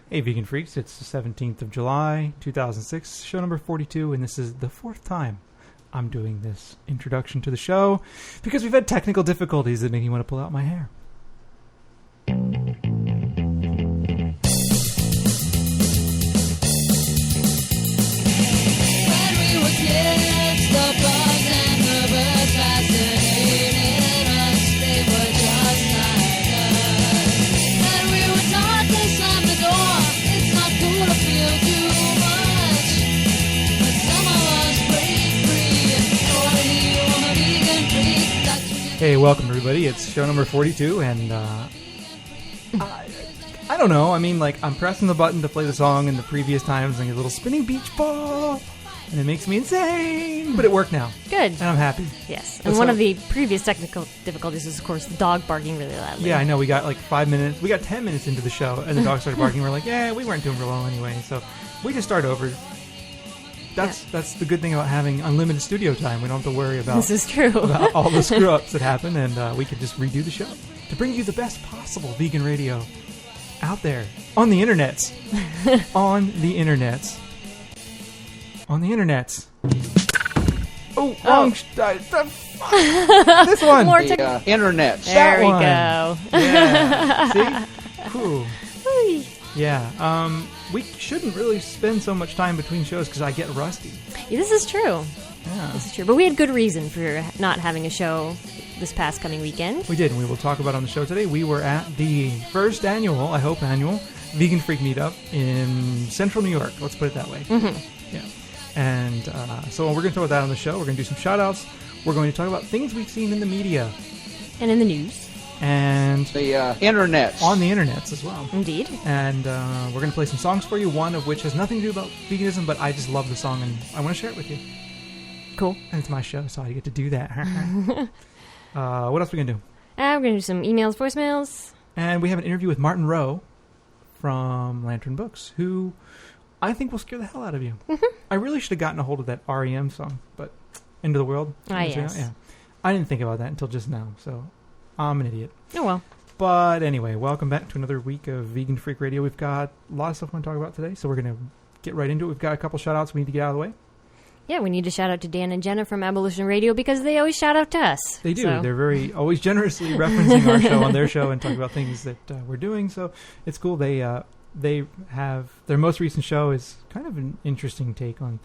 Hey, Vegan Freaks, it's the 17th of July, 2006, show number 42, and this is the fourth time I'm doing this introduction to the show because we've had technical difficulties that make me want to pull out my hair. Hey, welcome everybody. It's show number 42, and I don't know. I mean, like, I'm pressing the button to play the song, and the previous times I get a little spinning beach ball, and it makes me insane. But it worked now. Good. And I'm happy. Yes. And one of the previous technical difficulties is, of course, the dog barking really loudly. Yeah, I know. We got like 5 minutes. We got 10 minutes into the show, and the dog started barking. We're like, yeah, we weren't doing real well anyway, so we just start over. That's the good thing about having unlimited studio time. We don't have to worry about, this is true. about all the screw-ups that happen, and we can just redo the show to bring you the best possible vegan radio out there on the internets. On the internets. On the internets. Oh, wrong. This one. More the internet. There we one. go. Yeah. See? Cool. Whee. Yeah. We shouldn't really spend so much time between shows because I get rusty. Yeah, this is true. Yeah. This is true. But we had good reason for not having a show this past coming weekend. We did, and we will talk about it on the show today. We were at the first annual, I hope annual, Vegan Freak Meetup in Central New York. Let's put it that way. Mm-hmm. Yeah. And so we're going to talk about that on the show. We're going to do some shout-outs. We're going to talk about things we've seen in the media. And in the news. And the internet. On the internets as well. Indeed. And we're going to play some songs for you, one of which has nothing to do about veganism, but I just love the song, and I want to share it with you. Cool. And it's my show, so I get to do that. What else are we going to do? We're going to do some emails, voicemails. And we have an interview with Martin Rowe from Lantern Books, who I think will scare the hell out of you. Mm-hmm. I really should have gotten a hold of that REM song, but End of the World. Yes. Yeah. I didn't think about that until just now, so I'm an idiot. Oh, well. But anyway, welcome back to another week of Vegan Freak Radio. We've got a lot of stuff we want to talk about today, so we're going to get right into it. We've got a couple shout-outs we need to get out of the way. Yeah, we need to shout out to Dan and Jenna from Abolition Radio because they always shout out to us. They do. So. They're very always generously referencing our show on their show and talking about things that we're doing. So it's cool. They have their most recent show is kind of an interesting take on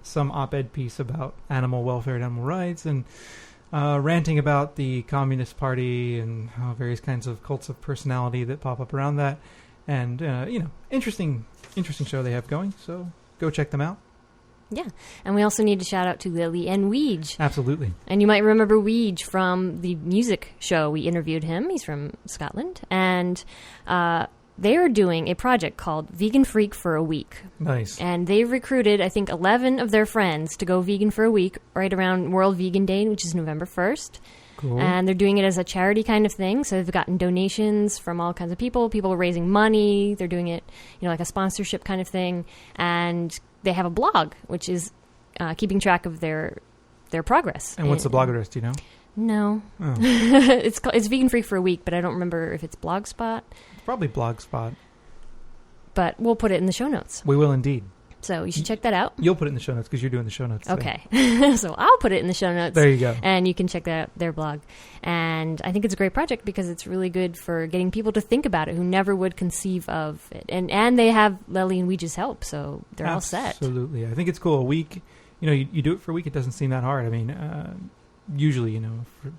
some op-ed piece about animal welfare and animal rights, and ranting about the Communist Party and various kinds of cults of personality that pop up around that. And interesting show they have going. So go check them out. Yeah, and we also need to shout out to Lily and Weege. Absolutely. And you might remember Weege from the music show. We interviewed him. He's from Scotland. And they are doing a project called Vegan Freak for a Week. Nice. And they've recruited, I think, 11 of their friends to go vegan for a week right around World Vegan Day, which is November 1st. Cool. And they're doing it as a charity kind of thing. So they've gotten donations from all kinds of people. People are raising money. They're doing it, like a sponsorship kind of thing. And they have a blog, which is keeping track of their progress. And what's the blog address? Do you know? No. Oh. It's Vegan Freak for a Week, but I don't remember if it's Blogspot. It's probably Blogspot. But we'll put it in the show notes. We will indeed. So you should check that out. You'll put it in the show notes because you're doing the show notes. So. Okay. So I'll put it in the show notes. There you go. And you can check that out, their blog. And I think it's a great project because it's really good for getting people to think about it who never would conceive of it. And they have Lely and Weege's help, so they're all set. Absolutely. I think it's cool. A week, you do it for a week, it doesn't seem that hard. I mean, usually,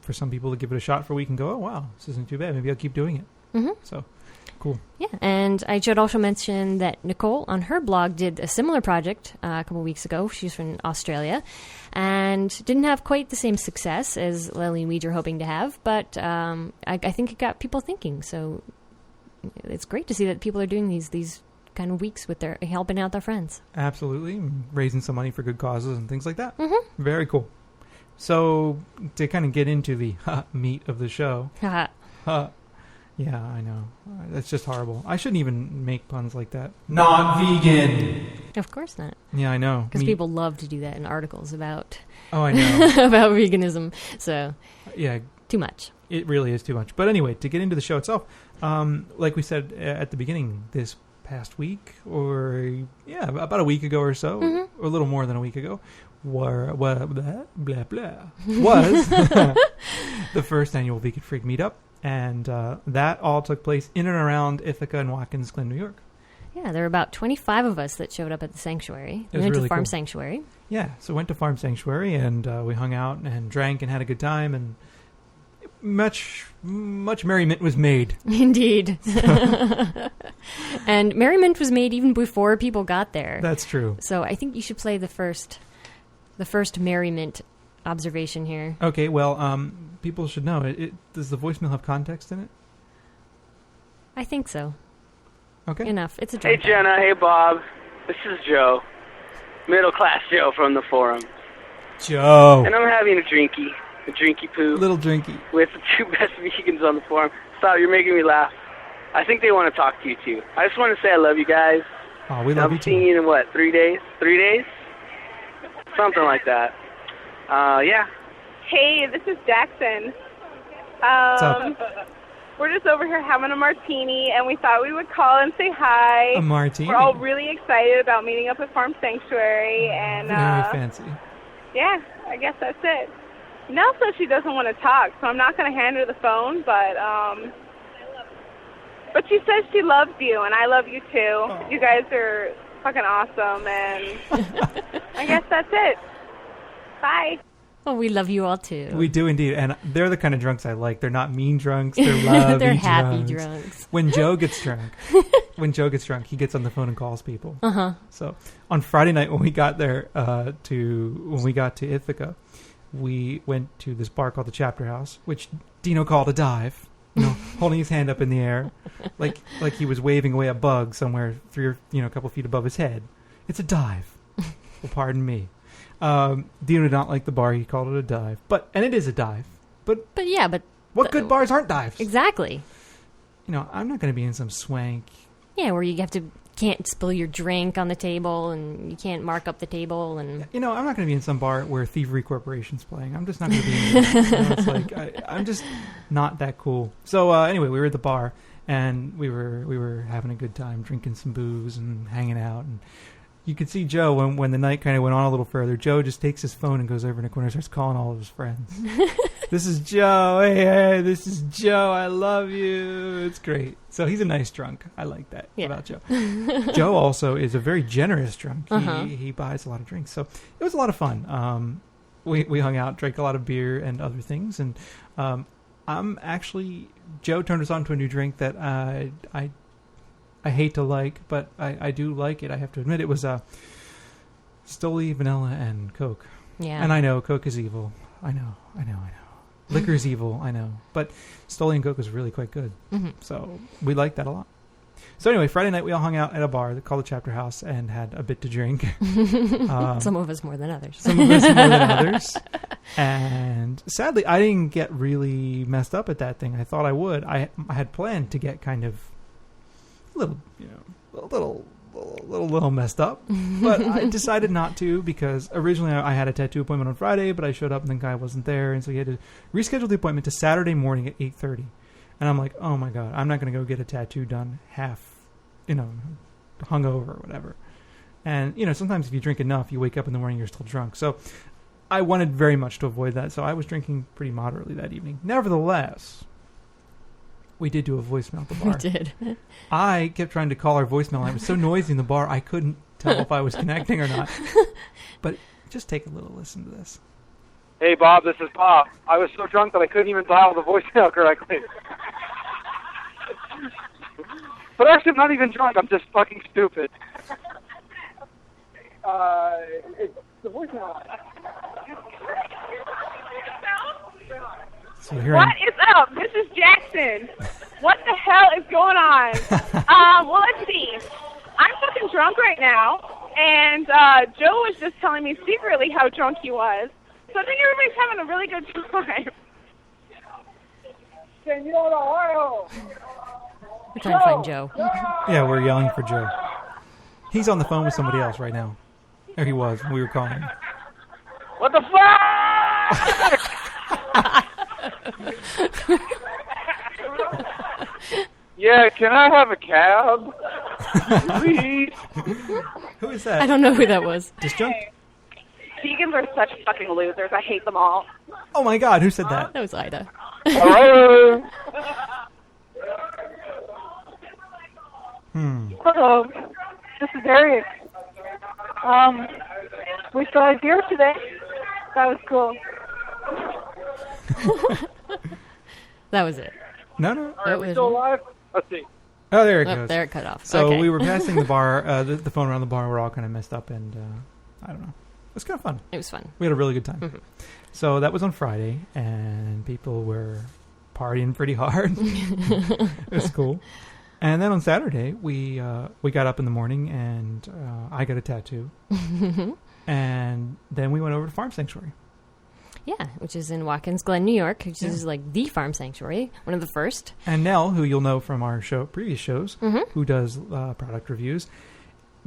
for some people to give it a shot for a week and go, oh, wow, this isn't too bad. Maybe I'll keep doing it. Mm-hmm. So, cool. Yeah, and I should also mention that Nicole on her blog did a similar project a couple weeks ago. She's from Australia and didn't have quite the same success as Lely and Weege are hoping to have, but I think it got people thinking. So it's great to see that people are doing these kind of weeks with their helping out their friends. Absolutely. Raising some money for good causes and things like that. Mm-hmm. Very cool. So to kind of get into the meat of the show. Yeah, I know. That's just horrible. I shouldn't even make puns like that. Not vegan. Of course not. Yeah, I know. Because people love to do that in articles about I know. about veganism. So yeah, too much. It really is too much. But anyway, to get into the show itself, like we said at the beginning, this past week, or about a week ago or so, or a little more than a week ago, was the first annual Vegan Freak Meetup, and that all took place in and around Ithaca and Watkins Glen, New York. Yeah, there were about 25 of us that showed up at the sanctuary. We went to the Farm Sanctuary. Yeah, so went to Farm Sanctuary, and we hung out and drank and had a good time, and much merriment was made. Indeed. And merriment was made even before people got there. That's true. So I think you should play the first merriment observation here. Okay, well, people should know. Does the voicemail have context in it? I think so. Okay. Enough. It's a Hey, drunk Jenna. Hey, Bob. This is Joe. Middle-class Joe from the forum. Joe. And I'm having a drinky poo. Little drinky. With the two best vegans on the forum. Stop, you're making me laugh. I think they want to talk to you, too. I just want to say I love you guys. Oh, we love you, too. I'm seeing you in, what, 3 days? 3 days? Something like that. Yeah. Hey, this is Jackson. What's up? We're just over here having a martini, and we thought we would call and say hi. A martini? We're all really excited about meeting up at Farm Sanctuary, and very fancy. Yeah, I guess that's it. Nell says she doesn't want to talk, so I'm not going to hand her the phone, but she says she loves you, and I love you too. Aww. You guys are fucking awesome, and I guess that's it. Bye. Oh, we love you all too. We do indeed, and they're the kind of drunks I like. They're not mean drunks. They're lovey They're happy drunks. When Joe gets drunk, he gets on the phone and calls people. So on Friday night when we got there to Ithaca, we went to this bar called the Chapter House, which Dino called a dive. Holding his hand up in the air, like he was waving away a bug somewhere a couple feet above his head. It's a dive. Well, pardon me. Dino did not like the bar. He called it a dive, and it is a dive. But what good bars aren't dives? Exactly. I'm not going to be in some swank. Yeah, where you can't spill your drink on the table, and you can't mark up the table, and I'm not going to be in some bar where Thievery Corporation's playing. I'm just not going to be in there. It's like I'm just not that cool. So anyway, we were at the bar, and we were having a good time, drinking some booze and hanging out, and you could see Joe when the night kind of went on a little further. Joe just takes his phone and goes over in a corner and starts calling all of his friends. This is Joe. Hey, this is Joe. I love you. It's great. So he's a nice drunk. I like that about Joe. Joe also is a very generous drunk. He buys a lot of drinks. So it was a lot of fun. We hung out, drank a lot of beer and other things. And Joe turned us on to a new drink that I hate to like, but I do like it. I have to admit, it was Stoli, vanilla, and Coke. Yeah. And I know Coke is evil. I know. Liquor's evil. I know. But Stoli and Coke was really quite good. Mm-hmm. So we liked that a lot. So anyway, Friday night we all hung out at a bar called the Chapter House and had a bit to drink. Some of us more than others. And sadly, I didn't get really messed up at that thing. I thought I would. I had planned to get kind of a little messed up, but I decided not to because originally I had a tattoo appointment on Friday, but I showed up and the guy wasn't there, and so he had to reschedule the appointment to Saturday morning at 8:30. And I'm like, oh my god, I'm not going to go get a tattoo done half, hungover or whatever. And sometimes if you drink enough, you wake up in the morning, you're still drunk. So I wanted very much to avoid that, so I was drinking pretty moderately that evening. Nevertheless, we did do a voicemail at the bar. We did. I kept trying to call our voicemail, and it was so noisy in the bar, I couldn't tell if I was connecting or not. But just take a little listen to this. Hey, Bob, this is Bob. I was so drunk that I couldn't even dial the voicemail correctly. But actually, I'm not even drunk. I'm just fucking stupid. It's the voicemail. So what is up? This is Jackson. What the hell is going on? Well, let's see. I'm fucking drunk right now, and Joe was just telling me secretly how drunk he was. So I think everybody's having a really good time. Senor Ohio! We're trying to find Joe. Yeah, we're yelling for Joe. He's on the phone with somebody else right now. There he was. We were calling him. What the fuck? Yeah, can I have a cab? Please. Who is that? I don't know who that was. Disjunct? Vegans are such fucking losers. I hate them all. Oh my God, who said that? That was Ida. Hello. Hello, this is Eric. We saw a deer today. That was cool. That was it. No. Are we still alive? Let's see. Oh, there it goes. There it cut off. So Okay. we were passing the bar, the phone around the bar. We're all kind of messed up, and I don't know. It was kind of fun. It was fun. We had a really good time. Mm-hmm. So that was on Friday, and people were partying pretty hard. It was cool. And then on Saturday, we got up in the morning, and I got a tattoo. And then we went over to Farm Sanctuary. Yeah, which is in Watkins Glen, New York, which is like the farm sanctuary, one of the first. And Nell, who you'll know from our previous shows, Mm-hmm. who does product reviews,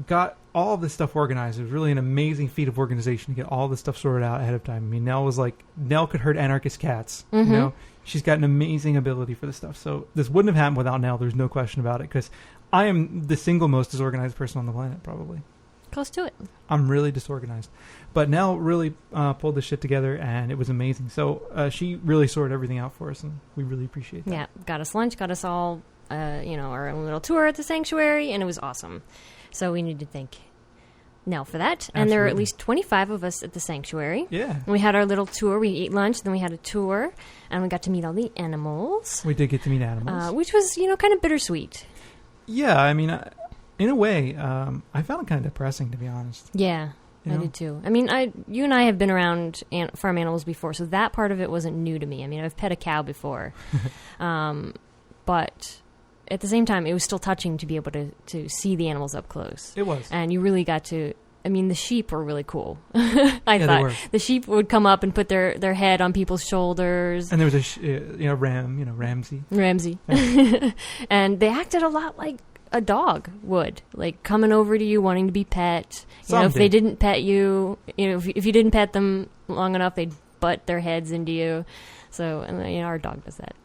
got all of this stuff organized. It was really an amazing feat of organization to get all this stuff sorted out ahead of time. I mean, Nell could herd anarchist cats. Mm-hmm. You know, she's got an amazing ability for this stuff. So this wouldn't have happened without Nell. There's no question about it, because I am the single most disorganized person on the planet, probably. Close to it. I'm really disorganized. But Nell really pulled this shit together, and it was amazing. So she really sorted everything out for us, and we really appreciate that. Yeah, got us lunch, got us all, our own little tour at the sanctuary, and it was awesome. So we need to thank Nell for that. And there were at Absolutely. least 25 of us at the sanctuary. Yeah. We had our little tour. We ate lunch, then we had a tour, and we got to meet all the animals, We did get to meet animals. which was, kind of bittersweet. Yeah, I mean, in a way, I found it kind of depressing, to be honest. Yeah, You I know? did too. I mean, you and I have been around farm animals before, so that part of it wasn't new to me. I mean, I've pet a cow before. But at the same time, it was still touching to be able to see the animals up close. It was. And you really got to... I mean, the sheep were really cool. I they thought were. the sheep would come up and put their head on people's shoulders. And there was a Ramsey. Ramsey. And they acted a lot like a dog would, like coming over to you, wanting to be pet. If they didn't pet you, if you didn't pet them long enough, they'd butt their heads into you. So, and our dog does that.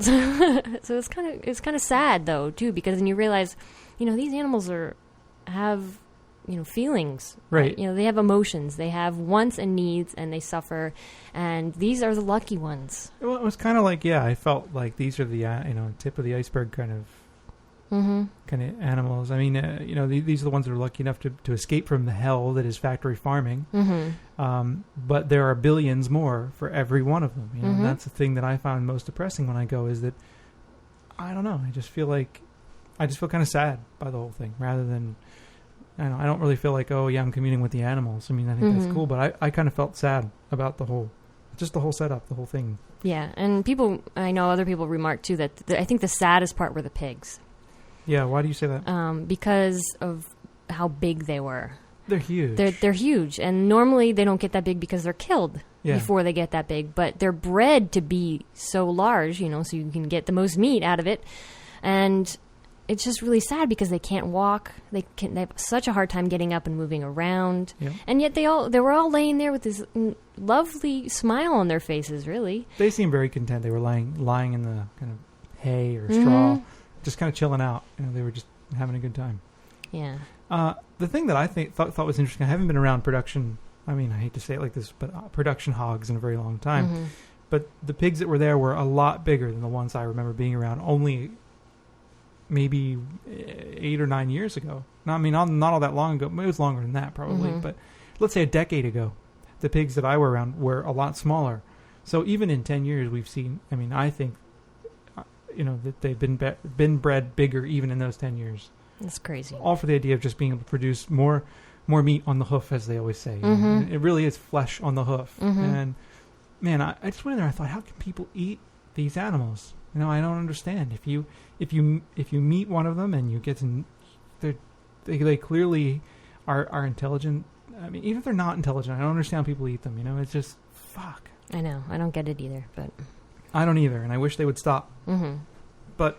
So it's kind of sad though too, because then you realize, these animals have feelings, Right. They have emotions, they have wants and needs, and they suffer, and these are the lucky ones. Well, it was kind of like, I felt like these are the tip of the iceberg kind of animals. I mean, these are the ones that are lucky enough to escape from the hell that is factory farming. But there are billions more for every one of them. And that's the thing that I found most depressing when I go, is that I don't know. I just feel kind of sad by the whole thing, rather than. I don't really feel like, I'm communing with the animals. I mean, I think that's cool, but I kind of felt sad about the whole setup, the whole thing. Yeah, and I know other people remarked too that I think the saddest part were the pigs. Yeah, why do you say that? Because of how big they were. They're huge. They're huge, and normally they don't get that big because they're killed before they get that big. But they're bred to be so large, so you can get the most meat out of it. And it's just really sad because they can't walk. They have such a hard time getting up and moving around. Yeah. And yet they were all laying there with this lovely smile on their faces. Really, they seemed very content. They were lying in the kind of hay or straw, just kind of chilling out. They were just having a good time. Yeah. The thing that I thought was interesting, I haven't been around production. I mean, I hate to say it like this, but production hogs in a very long time. But the pigs that were there were a lot bigger than the ones I remember being around. Only maybe 8 or 9 years ago. No, I mean, not all that long ago. It was longer than that, probably. But let's say a decade ago, the pigs that I were around were a lot smaller. So even in 10 years, we've seen. I mean, I think, that they've been bred bigger even in those 10 years. That's crazy. All for the idea of just being able to produce more meat on the hoof, as they always say. It really is flesh on the hoof. And man, I just went in there. I thought, how can people eat these animals? I don't understand. If you meet one of them and you get to, they clearly are intelligent. I mean, even if they're not intelligent, I don't understand how people eat them. It's just fuck. I know. I don't get it either, but I don't either, and I wish they would stop. But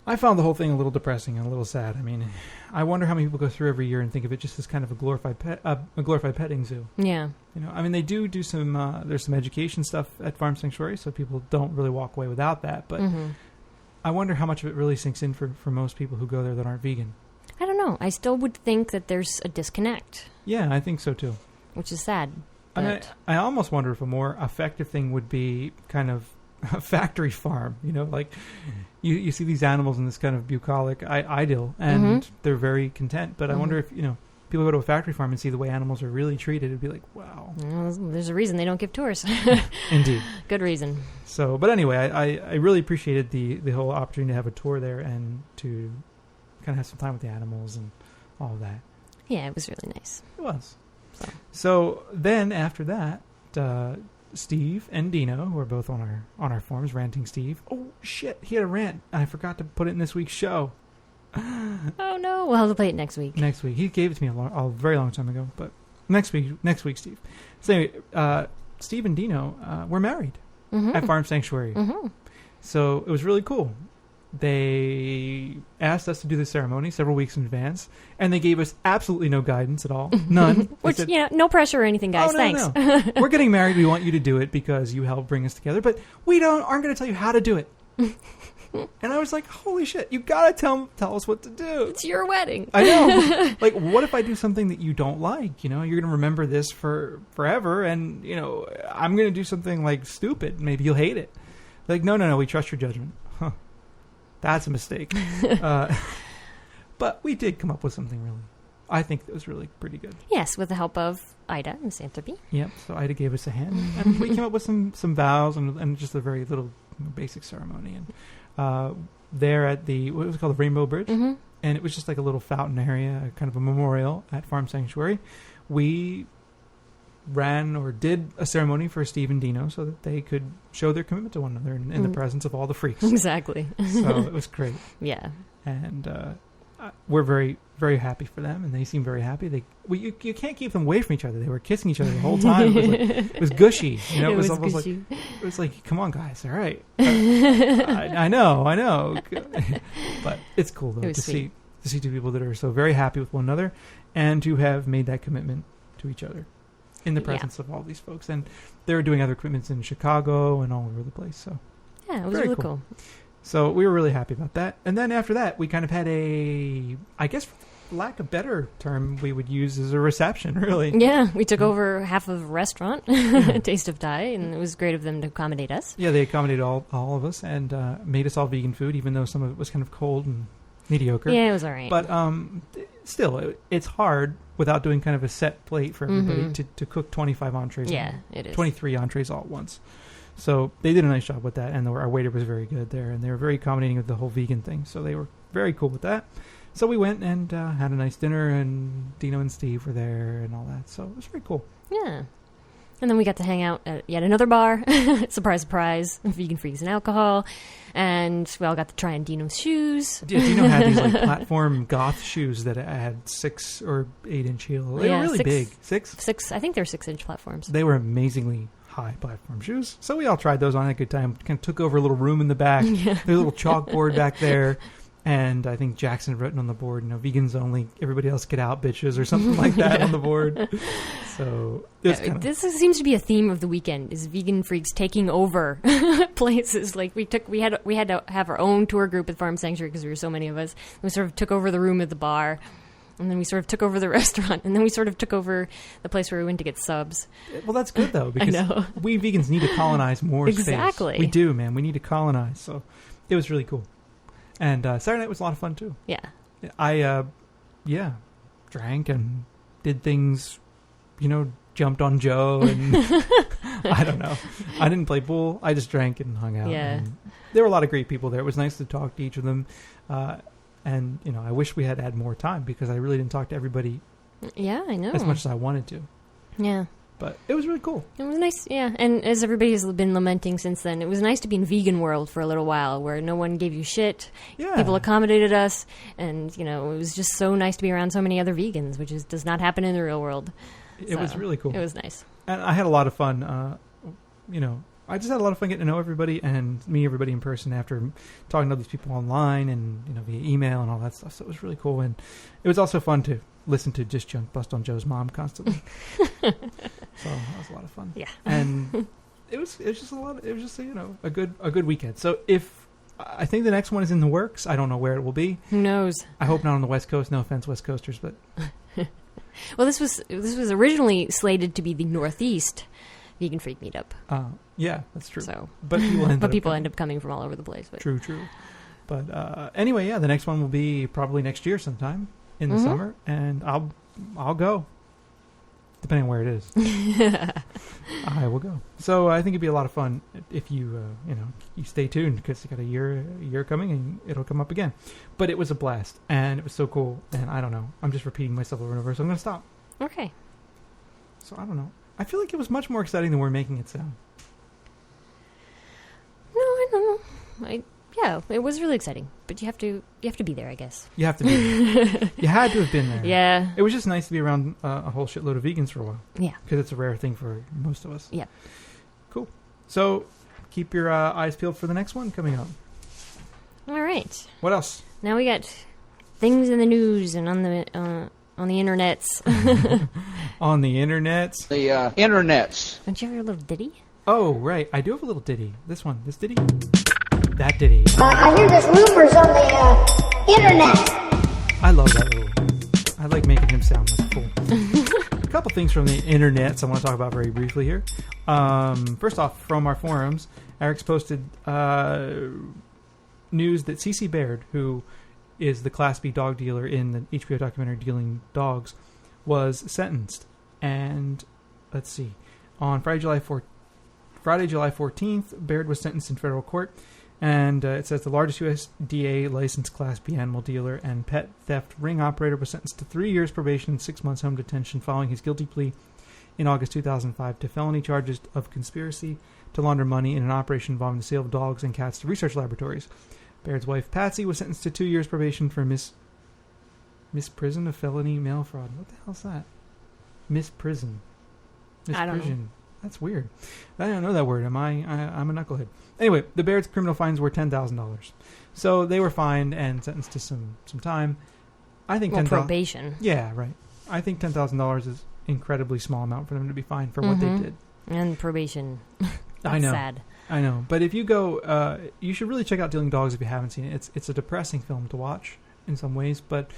I found the whole thing a little depressing and a little sad. I mean, I wonder how many people go through every year and think of it just as kind of a glorified petting zoo. Yeah. You know, I mean, they do some. There's some education stuff at Farm Sanctuary, so people don't really walk away without that. But I wonder how much of it really sinks in for most people who go there that aren't vegan. I don't know. I still would think that there's a disconnect. Yeah, I think so too. Which is sad. I mean, I almost wonder if a more effective thing would be kind of a factory farm. You know, like you see these animals in this kind of bucolic idyll, and they're very content. But I wonder if, you know, people go to a factory farm and see the way animals are really treated, it'd be like, wow. Well, there's a reason they don't give tours. Indeed. Good reason. So, but anyway, I really appreciated the whole opportunity to have a tour there and to kind of have some time with the animals and all of that. Yeah, it was really nice. It was. So then after that, Steve and Dino, who are both on our forums, Ranting Steve. Oh shit, he had a rant. I forgot to put it in this week's show. Oh no, we'll have to play it next week. Next week. He gave it to me a very long time ago, but next week, Steve. So anyway, Steve and Dino were married at Farm Sanctuary. So it was really cool. They asked us to do the ceremony several weeks in advance, and they gave us absolutely no guidance at all. None. Which, said, no pressure or anything, guys. Oh, no, Thanks. No. We're getting married. We want you to do it because you helped bring us together, but we aren't going to tell you how to do it. And I was like, holy shit, you got to tell us what to do. It's your wedding. I know. Like, what if I do something that you don't like? You know, you're going to remember this for forever, and, you know, I'm going to do something, like, stupid. Maybe you'll hate it. Like, no, we trust your judgment. Huh. That's a mistake. But we did come up with something really, I think that was really pretty good. Yes, with the help of Ida and Xanthropy. Yep, so Ida gave us a hand. And we came up with some vows and just a very little basic ceremony. And there at what was it called, the Rainbow Bridge? And it was just like a little fountain area, kind of a memorial at Farm Sanctuary. We ran or did a ceremony for Steve and Dino so that they could show their commitment to one another in the presence of all the freaks. Exactly. So it was great. Yeah. And we're very, very happy for them, and they seem very happy. You can't keep them away from each other. They were kissing each other the whole time. It was gushy. You know, it was almost gushy. It was like, come on, guys, all right. I know. But it's cool though to see two people that are so very happy with one another and to have made that commitment to each other in the presence of all these folks. And they were doing other commitments in Chicago and all over the place. So yeah, it was really cool. So we were really happy about that. And then after that, we kind of had I guess for lack of a better term, we would use as a reception, really. Yeah, we took over half of a restaurant, Taste of Thai, and it was great of them to accommodate us. Yeah, they accommodated all of us and made us all vegan food, even though some of it was kind of cold and mediocre. Yeah, it was all right. But still, it's hard without doing kind of a set plate for everybody to cook 25 entrees. Yeah, it is. 23 entrees all at once. So they did a nice job with that, and our waiter was very good there, and they were very accommodating with the whole vegan thing. So they were very cool with that. So we went and had a nice dinner, and Dino and Steve were there and all that. So it was very cool. Yeah. And then we got to hang out at yet another bar. Surprise, surprise. Vegan Freaks and Alcohol. And we all got to try on Dino's shoes. Dino had these like platform goth shoes that had 6 or 8 inch heel. They were really big. 6? I think they're 6-inch platforms. They were amazingly high platform shoes. So we all tried those on, had a good time. Kind of took over a little room in the back. Yeah. There's a little chalkboard back there. And I think Jackson had written on the board, vegans only, everybody else get out, bitches, or something like that on the board. So this seems to be a theme of the weekend: is vegan freaks taking over places. Like we had to have our own tour group at Farm Sanctuary because there were so many of us. We sort of took over the room at the bar, and then we sort of took over the restaurant, and then we sort of took over the place where we went to get subs. Well, that's good though, because we vegans need to colonize more space. Exactly, we do, man. We need to colonize. So it was really cool. And Saturday night was a lot of fun, too. Yeah. I drank and did things, jumped on Joe. And I don't know. I didn't play pool. I just drank and hung out. Yeah. And there were a lot of great people there. It was nice to talk to each of them. And, I wish we had more time because I really didn't talk to everybody. Yeah, I know. As much as I wanted to. Yeah. But it was really cool. It was nice, yeah. And as everybody has been lamenting since then, it was nice to be in vegan world for a little while where no one gave you shit. Yeah. People accommodated us. And, it was just so nice to be around so many other vegans, which does not happen in the real world. It was really cool. It was nice. And I had a lot of fun, I just had a lot of fun getting to know everybody and meet everybody in person after talking to all these people online and via email and all that stuff. So it was really cool, and it was also fun to listen to Just Junk bust on Joe's mom constantly. So that was a lot of fun. Yeah, and it was just a lot. It was just a good weekend. So if I think the next one is in the works, I don't know where it will be. Who knows? I hope not on the West Coast. No offense, West Coasters, but well, this was originally slated to be the Northeast Vegan Freak Meetup. Yeah, that's true. So, but people end up coming from all over the place. But. True. But anyway, yeah, the next one will be probably next year sometime in the summer, and I'll go, depending on where it is. I will go. So I think it'd be a lot of fun if you you stay tuned, because you got a year coming and it'll come up again. But it was a blast and it was so cool. And I don't know, I'm just repeating myself over and over, so I'm going to stop. Okay. So I don't know. I feel like it was much more exciting than we're making it sound. No, I don't know. Yeah, it was really exciting, but you have to be there, I guess. You have to be there. You had to have been there. Yeah. It was just nice to be around a whole shitload of vegans for a while. Yeah. Because it's a rare thing for most of us. Yeah. Cool. So keep your eyes peeled for the next one coming up. All right. What else? Now we got things in the news and on the internets. On the internets. The internets. Don't you have your little ditty? Oh, right. I do have a little ditty. This one. This ditty. That ditty. I hear there's rumors on the internet. I love that little. I like making him sound like a fool. A couple things from the internet I want to talk about very briefly here. First off, from our forums, Eric's posted news that C.C. Baird, who is the Class B dog dealer in the HBO documentary Dealing Dogs, was sentenced. And let's see, on Friday, July 14th, Baird was sentenced in federal court. And it says the largest USDA licensed Class B animal dealer and pet theft ring operator was sentenced to 3 years probation and 6 months home detention following his guilty plea in August 2005 to felony charges of conspiracy to launder money in an operation involving the sale of dogs and cats to research laboratories. Baird's wife, Patsy, was sentenced to 2 years probation for misprison of felony mail fraud. What the hell's that? Misprison. I don't know. That's weird. I don't know that word. I'm a knucklehead. Anyway, the Baird's criminal fines were $10,000. So they were fined and sentenced to some time. I think probation. Yeah, right. I think $10,000 is incredibly small amount for them to be fined for what they did. And probation. I know. Sad. I know. But if you go, you should really check out Dealing Dogs if you haven't seen it. It's a depressing film to watch in some ways, but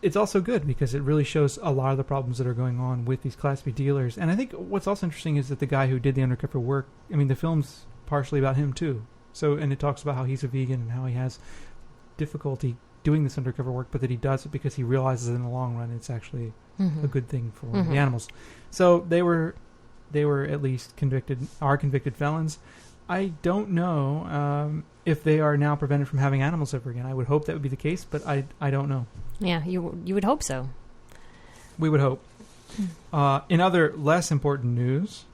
it's also good because it really shows a lot of the problems that are going on with these Class B dealers. And I think what's also interesting is that the guy who did the undercover work, I mean, the film's partially about him too. So, and it talks about how he's a vegan and how he has difficulty doing this undercover work, but that he does it because he realizes in the long run it's actually a good thing for the animals. So they were at least convicted felons. I don't know if they are now prevented from having animals ever again. I would hope that would be the case, but I don't know. Yeah, you would hope so. We would hope. In other less important news,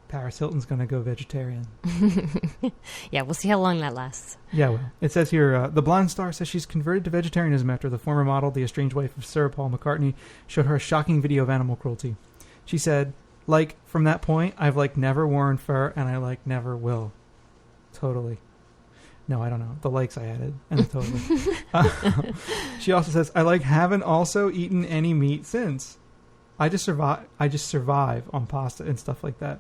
Paris Hilton's going to go vegetarian. Yeah, we'll see how long that lasts. Yeah, well, it says here, the blonde star says she's converted to vegetarianism after the former model, the estranged wife of Sir Paul McCartney, showed her a shocking video of animal cruelty. She said, from that point, I've never worn fur and I never will. Totally. No, I don't know. The likes I added. And totally. She also says, I haven't also eaten any meat since. I just survive on pasta and stuff like that.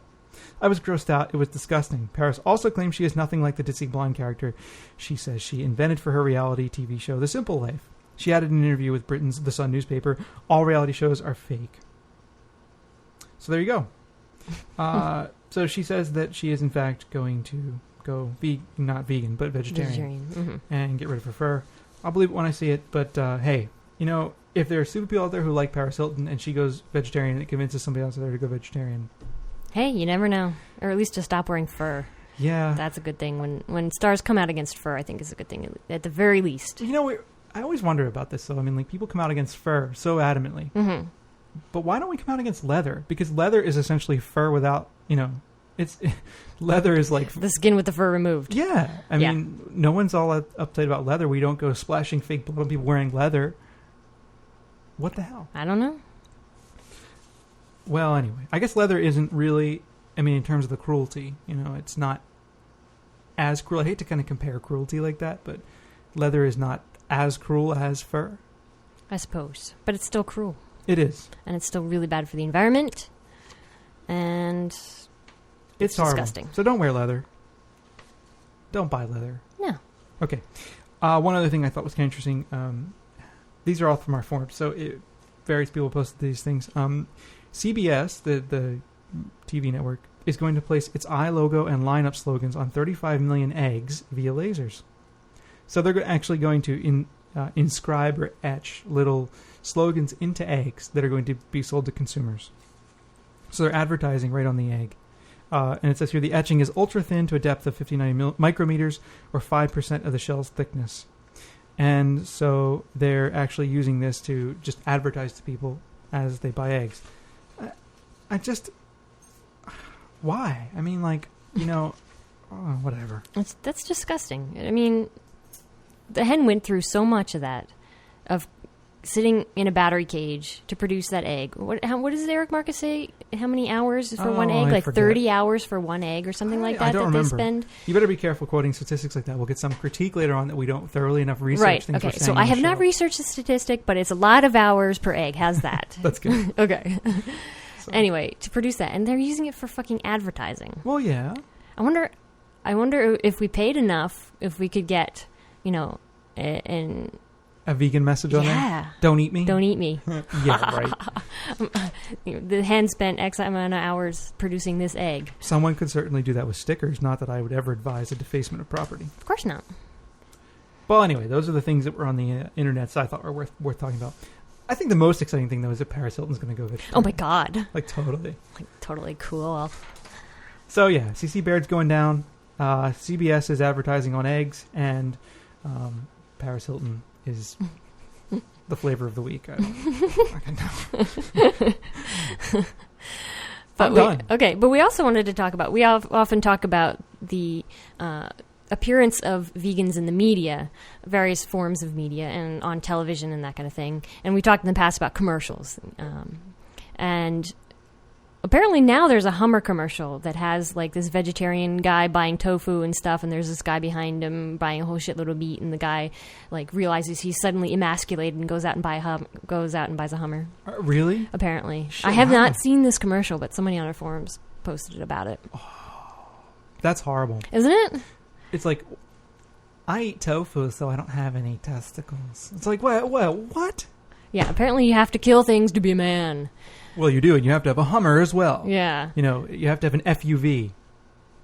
I was grossed out. It was disgusting. Paris also claims she is nothing like the ditzy blonde character she says she invented for her reality TV show, The Simple Life. She added in an interview with Britain's The Sun newspaper, all reality shows are fake. So there you go. So she says that she is in fact going to go not vegan, but vegetarian. And get rid of her fur. I'll believe it when I see it, but hey, if there are super people out there who like Paris Hilton and she goes vegetarian and it convinces somebody else out there to go vegetarian. Hey, you never know. Or at least to stop wearing fur. Yeah. That's a good thing. When stars come out against fur, I think is a good thing, at the very least. I always wonder about this, though. I mean, people come out against fur so adamantly. Mm-hmm. But why don't we come out against leather? Because leather is essentially fur without, leather is the skin with the fur removed. Yeah. I mean, no one's all uptight about leather. We don't go splashing fake blood on people wearing leather. What the hell? I don't know. Well, anyway, I guess leather isn't really I mean, in terms of the cruelty, it's not as cruel. I hate to kind of compare cruelty like that, but leather is not as cruel as fur. I suppose. But it's still cruel. It is. And it's still really bad for the environment. And it's disgusting. Horrible. So don't wear leather. Don't buy leather. No. Okay. One other thing I thought was kind of interesting. These are all from our forums, so various people posted these things. CBS, the TV network, is going to place its eye logo and lineup slogans on 35 million eggs via lasers. So they're actually going to inscribe or etch little slogans into eggs that are going to be sold to consumers. So they're advertising right on the egg. And it says here, the etching is ultra-thin to a depth of 59 micrometers, or 5% of the shell's thickness. And so they're actually using this to just advertise to people as they buy eggs. I just... Why? I mean, whatever. That's disgusting. I mean, the hen went through so much of that, of sitting in a battery cage to produce that egg. What does Eric Marcus say? How many hours for one egg? I Like forget. 30 hours for one egg or something like that? I don't remember. They spend? You better be careful quoting statistics like that. We'll get some critique later on that we don't thoroughly enough research. Right. Things Okay. we're saying So on I the have not show. researched the statistic, but it's a lot of hours per egg. How's that? That's good. Okay. So. Anyway, to produce that, and they're using it for fucking advertising. Well, yeah. I wonder if we paid enough, if we could get, A vegan message on there? Don't eat me? Don't eat me. Yeah, right. The hen spent X amount of hours producing this egg. Someone could certainly do that with stickers, not that I would ever advise a defacement of property. Of course not. Well, anyway, those are the things that were on the internet, so I thought were worth talking about. I think the most exciting thing, though, is that Paris Hilton's going to go vegetarian. Oh, my God. Totally. Totally cool. So, yeah, CC Baird's going down. CBS is advertising on eggs, and Paris Hilton is the flavor of the week. I don't fucking know. I'm done. Okay, but we also wanted to talk about, we often talk about the appearance of vegans in the media, various forms of media, and on television and that kind of thing. And we talked in the past about commercials. And apparently now there's a Hummer commercial that has like this vegetarian guy buying tofu and stuff, and there's this guy behind him buying a whole shitload of meat, and the guy like realizes he's suddenly emasculated and goes out and buys a Hummer. Really? Apparently. Shit, I have wow. not seen this commercial, but somebody on our forums posted about it. That's horrible. Isn't it? It's like, I eat tofu, so I don't have any testicles. It's like, what? Yeah, apparently you have to kill things to be a man. Well, you do, and you have to have a Hummer as well. Yeah. You have to have an FUV.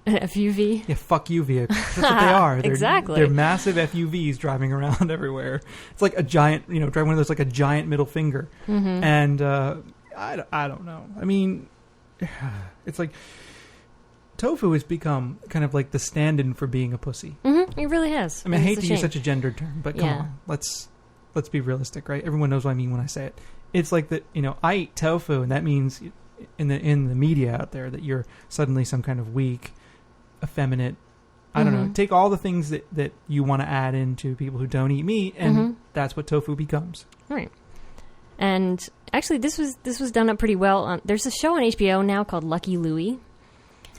An FUV? Yeah, fuck you vehicles. That's what they are. Exactly. They're massive FUVs driving around everywhere. It's like a giant, driving one of those like a giant middle finger. Mm-hmm. And I don't know. I mean, it's like tofu has become kind of like the stand-in for being a pussy. Mm-hmm. It really has. I mean, I hate to use such a gendered term, but come Yeah. on, let's be realistic, right? Everyone knows what I mean when I say it. It's like that, I eat tofu, and that means in the media out there that you're suddenly some kind of weak, effeminate. I don't know. Take all the things that you want to add into people who don't eat meat, and that's what tofu becomes. Right. And actually, this was done up pretty well. There's a show on HBO now called Lucky Louie.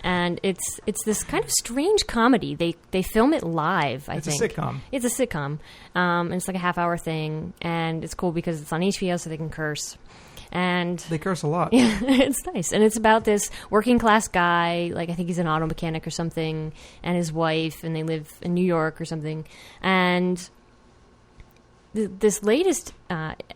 And it's this kind of strange comedy. They film it live, I think. It's a sitcom. It's a sitcom. And it's like a half-hour thing. And it's cool because it's on HBO, so they can curse. And they curse a lot. Yeah, it's nice. And it's about this working-class guy, like I think he's an auto mechanic or something, and his wife, and they live in New York or something. And this latest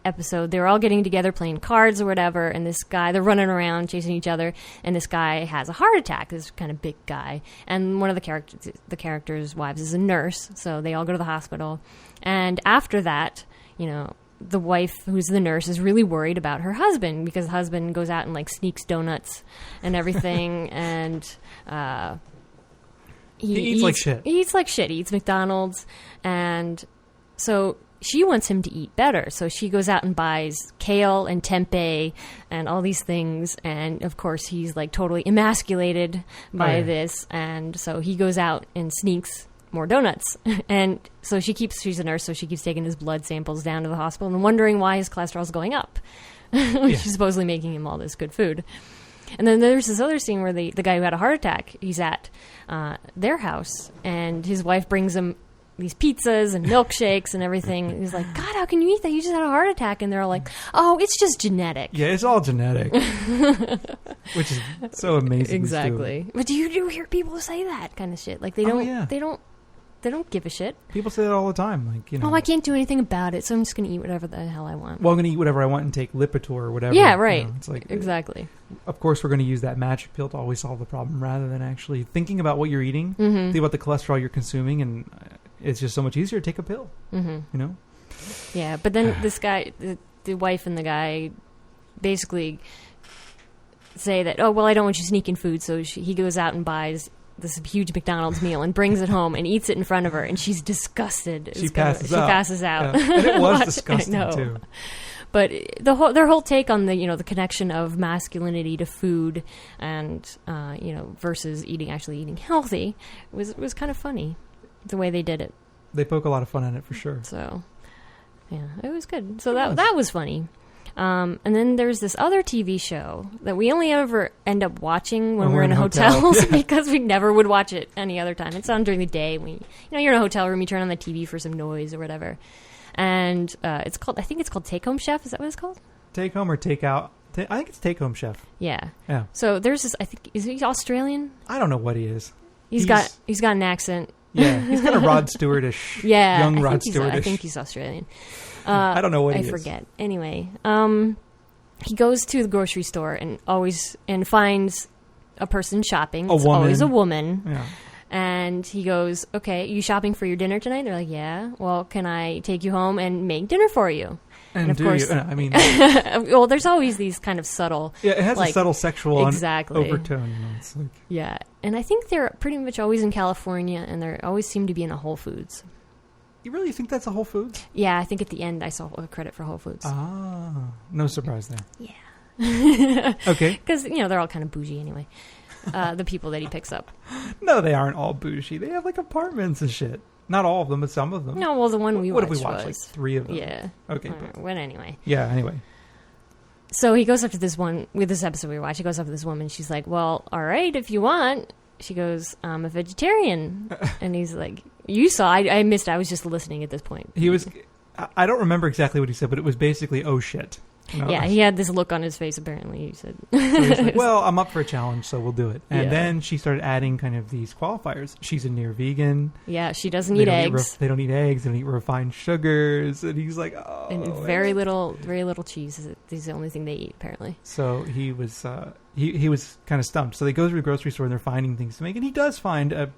episode, they're all getting together playing cards or whatever, and this guy, they're running around chasing each other, and this guy has a heart attack, this kind of big guy, and one of the characters' wives is a nurse, so they all go to the hospital. And after that, the wife, who's the nurse, is really worried about her husband, because the husband goes out and like sneaks donuts and everything, and he eats like shit. He eats like shit. He eats McDonald's, and so she wants him to eat better, so she goes out and buys kale and tempeh and all these things, and of course he's like totally emasculated by this, and so he goes out and sneaks more donuts. And so she's a nurse, so she keeps taking his blood samples down to the hospital and wondering why his cholesterol's going up. She's supposedly making him all this good food. And then there's this other scene where the guy who had a heart attack, he's at their house, and his wife brings him these pizzas and milkshakes and everything. And he's like, God, how can you eat that? You just had a heart attack. And they're all like, oh, it's just genetic. Yeah, it's all genetic. Which is so amazing. Exactly. But do you hear people say that kind of shit? Like, they don't give a shit. People say that all the time. Like, you know, oh, I can't do anything about it, so I'm just going to eat whatever the hell I want. Well, I'm going to eat whatever I want and take Lipitor or whatever. Yeah, right. You know, it's like, exactly. Of course, we're going to use that magic pill to always solve the problem rather than actually thinking about what you're eating, think about the cholesterol you're consuming, and it's just so much easier to take a pill, you know? Yeah, but then this guy, the wife and the guy basically say that, oh, well, I don't want you sneaking food, so he goes out and buys this huge McDonald's meal and brings it home and eats it in front of her, and she's disgusted. She passes out. Yeah. And it was disgusting, too. But their whole take on the connection of masculinity to food and versus actually eating healthy was kind of funny, the way they did it. They poke a lot of fun at it for sure. So, yeah, it was good. So that was funny. And then there's this other TV show that we only ever end up watching when we're in hotels because we never would watch it any other time. It's on during the day. You're in a hotel room, you turn on the TV for some noise or whatever. And I think it's called Take Home Chef. Is that what it's called? Take Home or Take Out? I think it's Take Home Chef. Yeah. Yeah. So there's this, I think, is he Australian? I don't know what he is. He's got an accent. Yeah, he's kind of Rod Stewart-ish. Yeah. Young Rod Stewart-ish. I think he's Australian. I don't know what he is. I forget. Anyway, he goes to the grocery store and finds a person shopping. It's always a woman. Yeah. And he goes, okay, you shopping for your dinner tonight? They're like, yeah. Well, can I take you home and make dinner for you? And of course, I mean, well, there's always these kind of subtle. Yeah, it has a subtle sexual overtone. It's like, yeah, and I think they're pretty much always in California, and they always seem to be in a Whole Foods. You really think that's a Whole Foods? Yeah, I think at the end I saw a credit for Whole Foods. Ah, no surprise there. Yeah. Okay. Because they're all kind of bougie anyway. The people that he picks up. No, they aren't all bougie. They have like apartments and shit. Not all of them, but some of them. No, well, the one we watched. What did we watch? Like 3 of them. Yeah. Okay. Well, anyway. Yeah. Anyway. So he goes up to this one with this episode we watched. He goes up to this woman. She's like, "Well, all right, if you want." She goes, "I'm a vegetarian," and he's like, "You saw? I missed. I was just listening at this point." He was. I don't remember exactly what he said, but it was basically, "Oh shit." Yeah, he had this look on his face, apparently, he said. So he's like, well, I'm up for a challenge, so we'll do it. And then she started adding kind of these qualifiers. She's a near vegan. Yeah, she doesn't eat eggs. They don't eat eggs. They don't eat refined sugars. And he's like, oh. And very little cheese. Is the only thing they eat, apparently. So he was he was kind of stumped. So they go to the grocery store, and they're finding things to make. And he does find a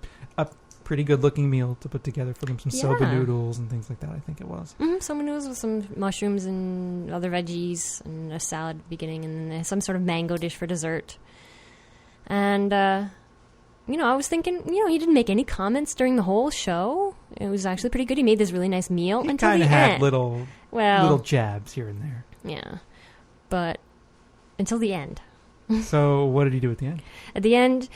pretty good-looking meal to put together for them. Some soba noodles and things like that, I think it was. Mm-hmm, soba noodles with some mushrooms and other veggies and a salad at the beginning and then some sort of mango dish for dessert. And, I was thinking, he didn't make any comments during the whole show. It was actually pretty good. He made this really nice meal until the end. He kind of had little jabs here and there. Yeah. But until the end. So what did he do at the end? At the end...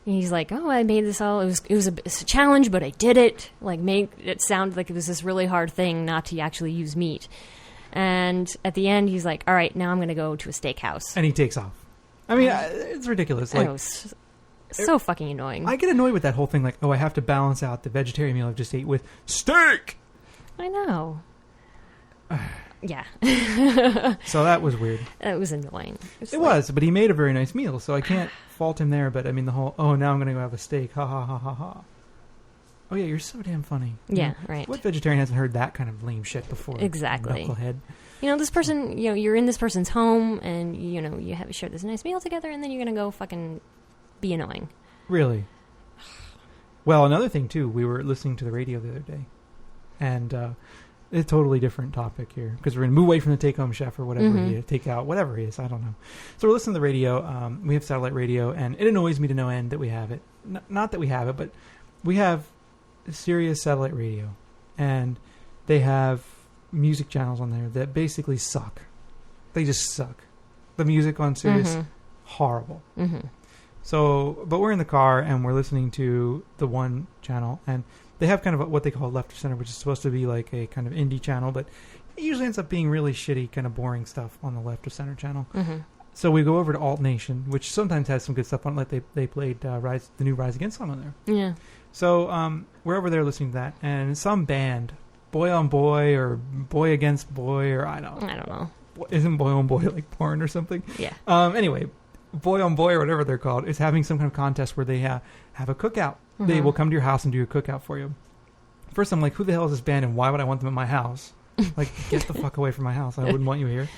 He's like, oh, I made this all. It was a challenge, but I did it. Like, made it sound like it was this really hard thing not to actually use meat. And at the end, he's like, all right, now I'm going to go to a steakhouse. And he takes off. I mean, it's ridiculous. Like, it was so fucking annoying. I get annoyed with that whole thing. Like, oh, I have to balance out the vegetarian meal I just ate with steak. I know. Yeah. So that was weird. It was annoying. It was, but he made a very nice meal, so I can't fault him there. But I mean, the whole, oh, now I'm going to go have a steak. Ha, ha, ha, ha, ha. Oh, yeah, you're so damn funny. Yeah, right. What vegetarian hasn't heard that kind of lame shit before? Exactly. Knucklehead. This person, you're in this person's home, and, you have shared this nice meal together, and then you're going to go fucking be annoying. Really? Well, another thing, too, we were listening to the radio the other day, and a totally different topic here, because we're going to move away from the take-home chef or whatever he is, take out, whatever he is, I don't know. So we're listening to the radio. We have satellite radio, and it annoys me to no end that we have it. Not that we have it, but we have Sirius satellite radio, and they have music channels on there that basically suck. They just suck. The music on Sirius, horrible. Mm-hmm. So, but we're in the car, and we're listening to the one channel, and they have kind of what they call left of center, which is supposed to be like a kind of indie channel, but it usually ends up being really shitty, kind of boring stuff on the left of center channel. Mm-hmm. So we go over to Alt Nation, which sometimes has some good stuff on it. Like they played the new Rise Against song on there. Yeah. So we're over there listening to that, and some band, Boy on Boy or Boy Against Boy, or I don't know. Isn't Boy on Boy like porn or something? Yeah. Anyway, Boy on Boy or whatever they're called is having some kind of contest where they have a cookout. Mm-hmm. They will come to your house and do a cookout for you. First, I'm like, who the hell is this band, and why would I want them at my house? Like, get the fuck away from my house. I wouldn't want you here.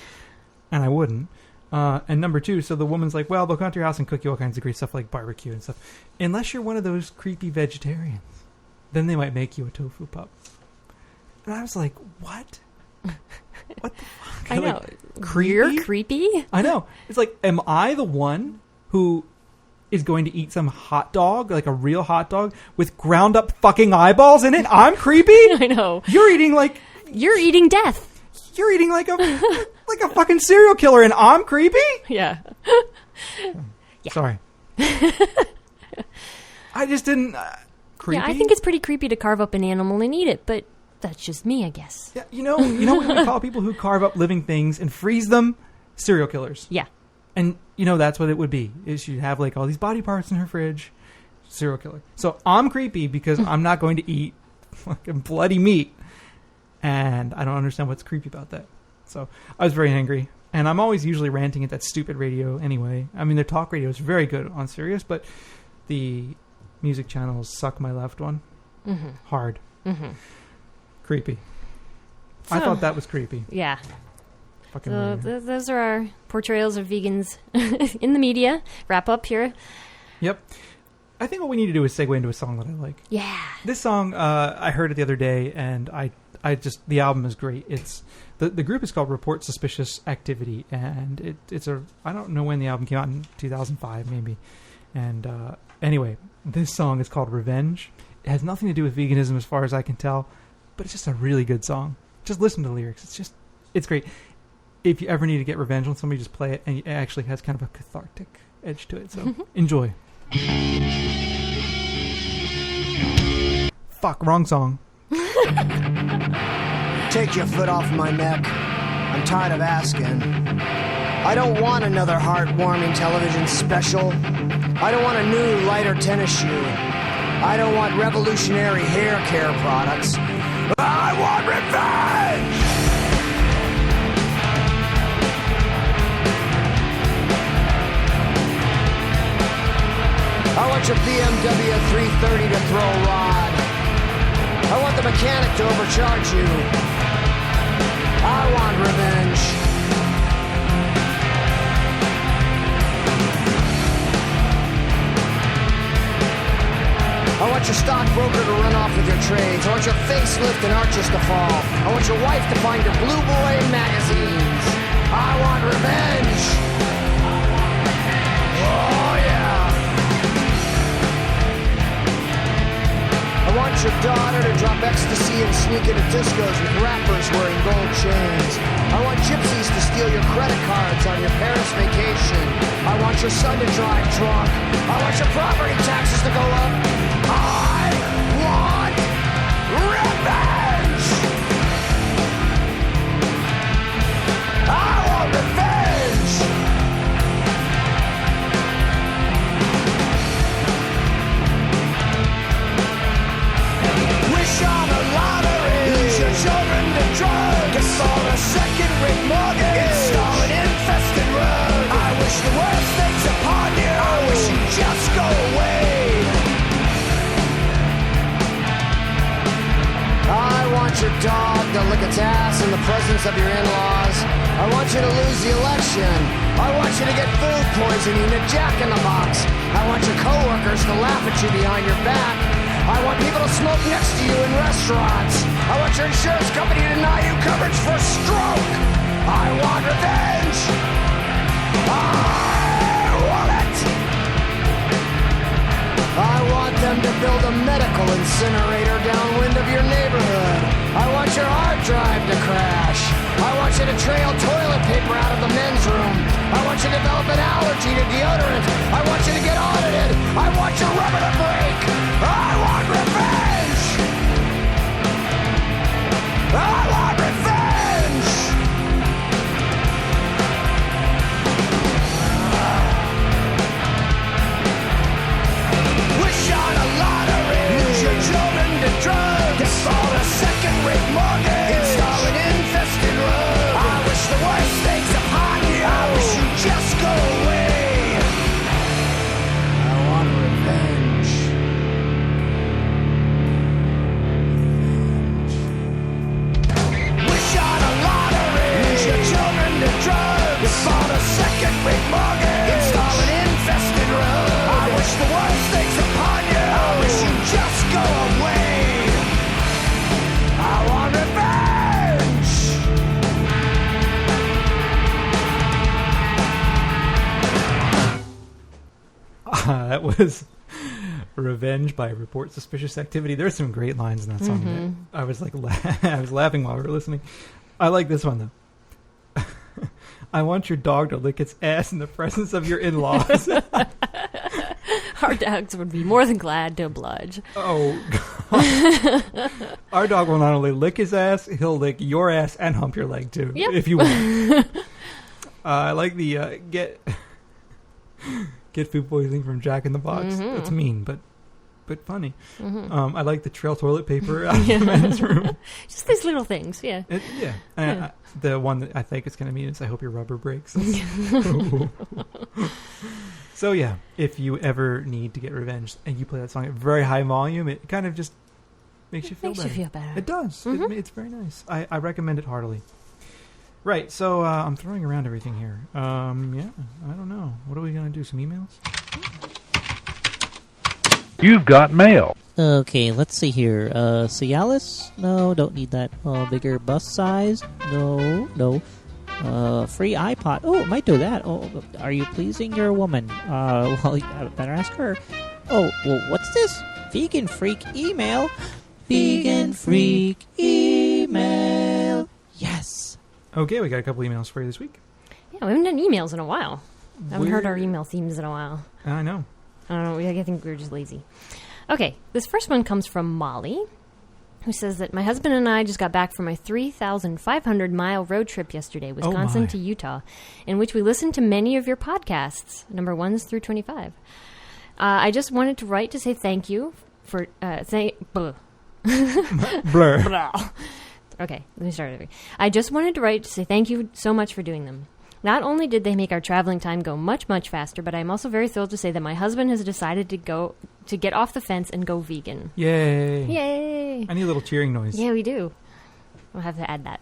And I wouldn't. And number two, so the woman's like, well, they'll come to your house and cook you all kinds of great stuff like barbecue and stuff. Unless you're one of those creepy vegetarians. Then they might make you a tofu pup. And I was like, what? What the fuck? I know. Like, creepy? You're creepy? I know. It's like, am I the one who is going to eat some hot dog, like a real hot dog, with ground up fucking eyeballs in it? I'm creepy? I know. You're eating like... You're eating death. You're eating like a fucking serial killer, and I'm creepy? Yeah. Yeah. Sorry. I just didn't... creepy? Yeah, I think it's pretty creepy to carve up an animal and eat it, but that's just me, I guess. Yeah, you know what we call people who carve up living things and freeze them? Serial killers. Yeah. And, that's what it would be, is you have, like, all these body parts in her fridge. Serial killer. So I'm creepy because I'm not going to eat fucking bloody meat. And I don't understand what's creepy about that. So I was very angry. And I'm always usually ranting at that stupid radio anyway. I mean, the talk radio is very good on Sirius, but the music channels suck my left one. Mm-hmm. Hard. Mm-hmm. Creepy. So, I thought that was creepy. Yeah. Fucking so those are our portrayals of vegans in the media. Wrap up here. Yep. I think what we need to do is segue into a song that I like. Yeah. This song, I heard it the other day, and I just, the album is great. It's the group is called Report Suspicious Activity, and it's I don't know when the album came out, in 2005 maybe. And anyway, this song is called Revenge. It has nothing to do with veganism as far as I can tell, but it's just a really good song. Just listen to the lyrics. It's great. If you ever need to get revenge on somebody, just play it, and it actually has kind of a cathartic edge to it. So enjoy. Fuck, wrong song. Take your foot off my neck. I'm tired of asking. I don't want another heartwarming television special. I don't want a new lighter tennis shoe. I don't want revolutionary hair care products. I want revenge! I want your BMW 330 to throw a rod. I want the mechanic to overcharge you. I want revenge. I want your stockbroker to run off with your trades. I want your facelift and arches to fall. I want your wife to find your Blue Boy magazines. I want revenge. Oh, yeah. I want your daughter to drop ecstasy and sneak into discos with rappers wearing gold chains. I want gypsies to steal your credit cards on your Paris vacation. I want your son to drive drunk. I want your property taxes to go up. I want revenge! I want revenge! Wish on a lottery. Lose your children to drugs. Install a second-rate mortgage. Install an infested road. I wish the worst things upon you. I wish you'd just go away. I want your dog to lick its ass in the presence of your in-laws. I want you to lose the election. I want you to get food poisoning at Jack in the Box. I want your coworkers to laugh at you behind your back. I want people to smoke next to you in restaurants. I want your insurance company to deny you coverage for stroke. I want revenge. I want it. I want them to build a medical incinerator downwind of your neighborhood. I want your hard drive to crash. I want you to trail toilet paper out of the men's room. I want you to develop an allergy to deodorant. I want you to get audited. I want your rubber to break. I want revenge. I want revenge. That was Revenge by Report Suspicious Activity. There's some great lines in that song. That I was like, I was laughing while we were listening. I like this one, though. I want your dog to lick its ass in the presence of your in-laws. Our dogs would be more than glad to oblige. Oh, God. Our dog will not only lick his ass, he'll lick your ass and hump your leg, too, if you want. I like the get food poisoning from Jack in the Box. It's mean, but funny. I like the trail toilet paper out of the men's room. Just these little things, yeah. The one that I think it's going to mean is I hope your rubber breaks. So, yeah, if you ever need to get revenge and you play that song at very high volume, it kind of just makes you feel better. It does. It's very nice. I recommend it heartily. Right, so I'm throwing around everything here. I don't know. What are we going to do? Some emails? You've got mail. Okay, let's see here. Cialis? No, don't need that. Bigger bus size? No. Free iPod? Oh, it might do that. Oh, are you pleasing your woman? Well, you better ask her. Oh, well, what's this? Vegan Freak email? Vegan Freak email. Yes. Okay, we got a couple emails for you this week. Yeah, we haven't done emails in a while. I haven't heard our email themes in a while. I know. I don't know. I think we're just lazy. Okay, this first one comes from Molly, who says that my husband and I just got back from a 3,500-mile road trip yesterday, Wisconsin to Utah, in which we listened to many of your podcasts, number 1s through 25. I just wanted to write to say thank you for... Blur. Okay, let me start over. I just wanted to write to say thank you so much for doing them. Not only did they make our traveling time go much, much faster, but I'm also very thrilled to say that my husband has decided to get off the fence and go vegan. Yay. Yay. I need a little cheering noise. Yeah, we do. We'll have to add that.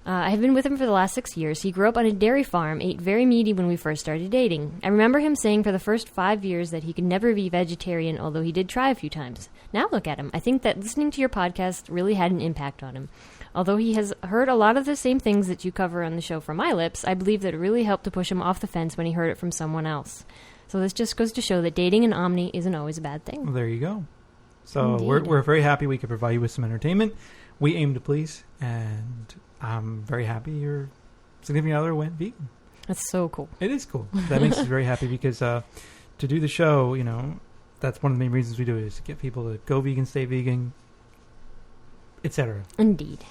I have been with him for the last 6 years. He grew up on a dairy farm, ate very meaty when we first started dating. I remember him saying for the first 5 years that he could never be vegetarian, although he did try a few times. Now look at him. I think that listening to your podcast really had an impact on him. Although he has heard a lot of the same things that you cover on the show from my lips, I believe that it really helped to push him off the fence when he heard it from someone else. So this just goes to show that dating an Omni isn't always a bad thing. Well, there you go. So we're very happy we could provide you with some entertainment. We aim to please, and I'm very happy your significant other went vegan. That's so cool. It is cool. That makes us very happy because to do the show, that's one of the main reasons we do it, is to get people to go vegan, stay vegan, etc. Indeed.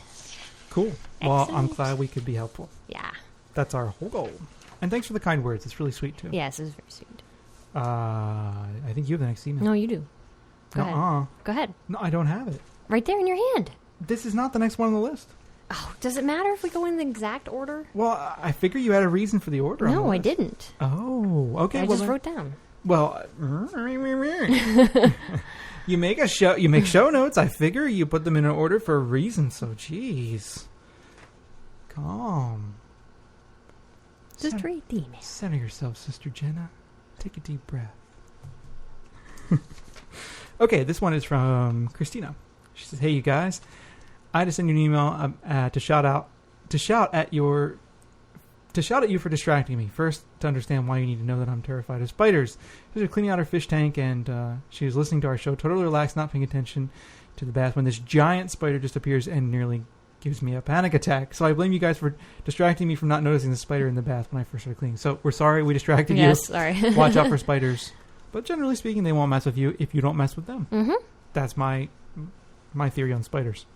Cool. Well, I'm glad we could be helpful. Yeah. That's our whole goal. And thanks for the kind words. It's really sweet, too. Yes, it was very sweet. I think you have the next email. No, you do. Go ahead. Go ahead. No, I don't have it. Right there in your hand. This is not the next one on the list. Oh, does it matter if we go in the exact order? Well, I figure you had a reason for the order. No, I didn't. Oh, okay. I just wrote down. Well, you make show notes. I figure you put them in an order for a reason. So, geez, calm. Just read the email. Center yourself, Sister Jenna. Take a deep breath. Okay, this one is from Christina. She says, "Hey, you guys, I had to send you an email to shout at you for distracting me. First, to understand why you need to know that I'm terrified of spiders. She was cleaning out her fish tank, and she was listening to our show, totally relaxed, not paying attention to the bath, when this giant spider just appears and nearly gives me a panic attack. So I blame you guys for distracting me from not noticing the spider in the bath when I first started cleaning. So we're sorry we distracted you. Yes, sorry. Watch out for spiders. But generally speaking, they won't mess with you if you don't mess with them. Mm-hmm. That's my theory on spiders.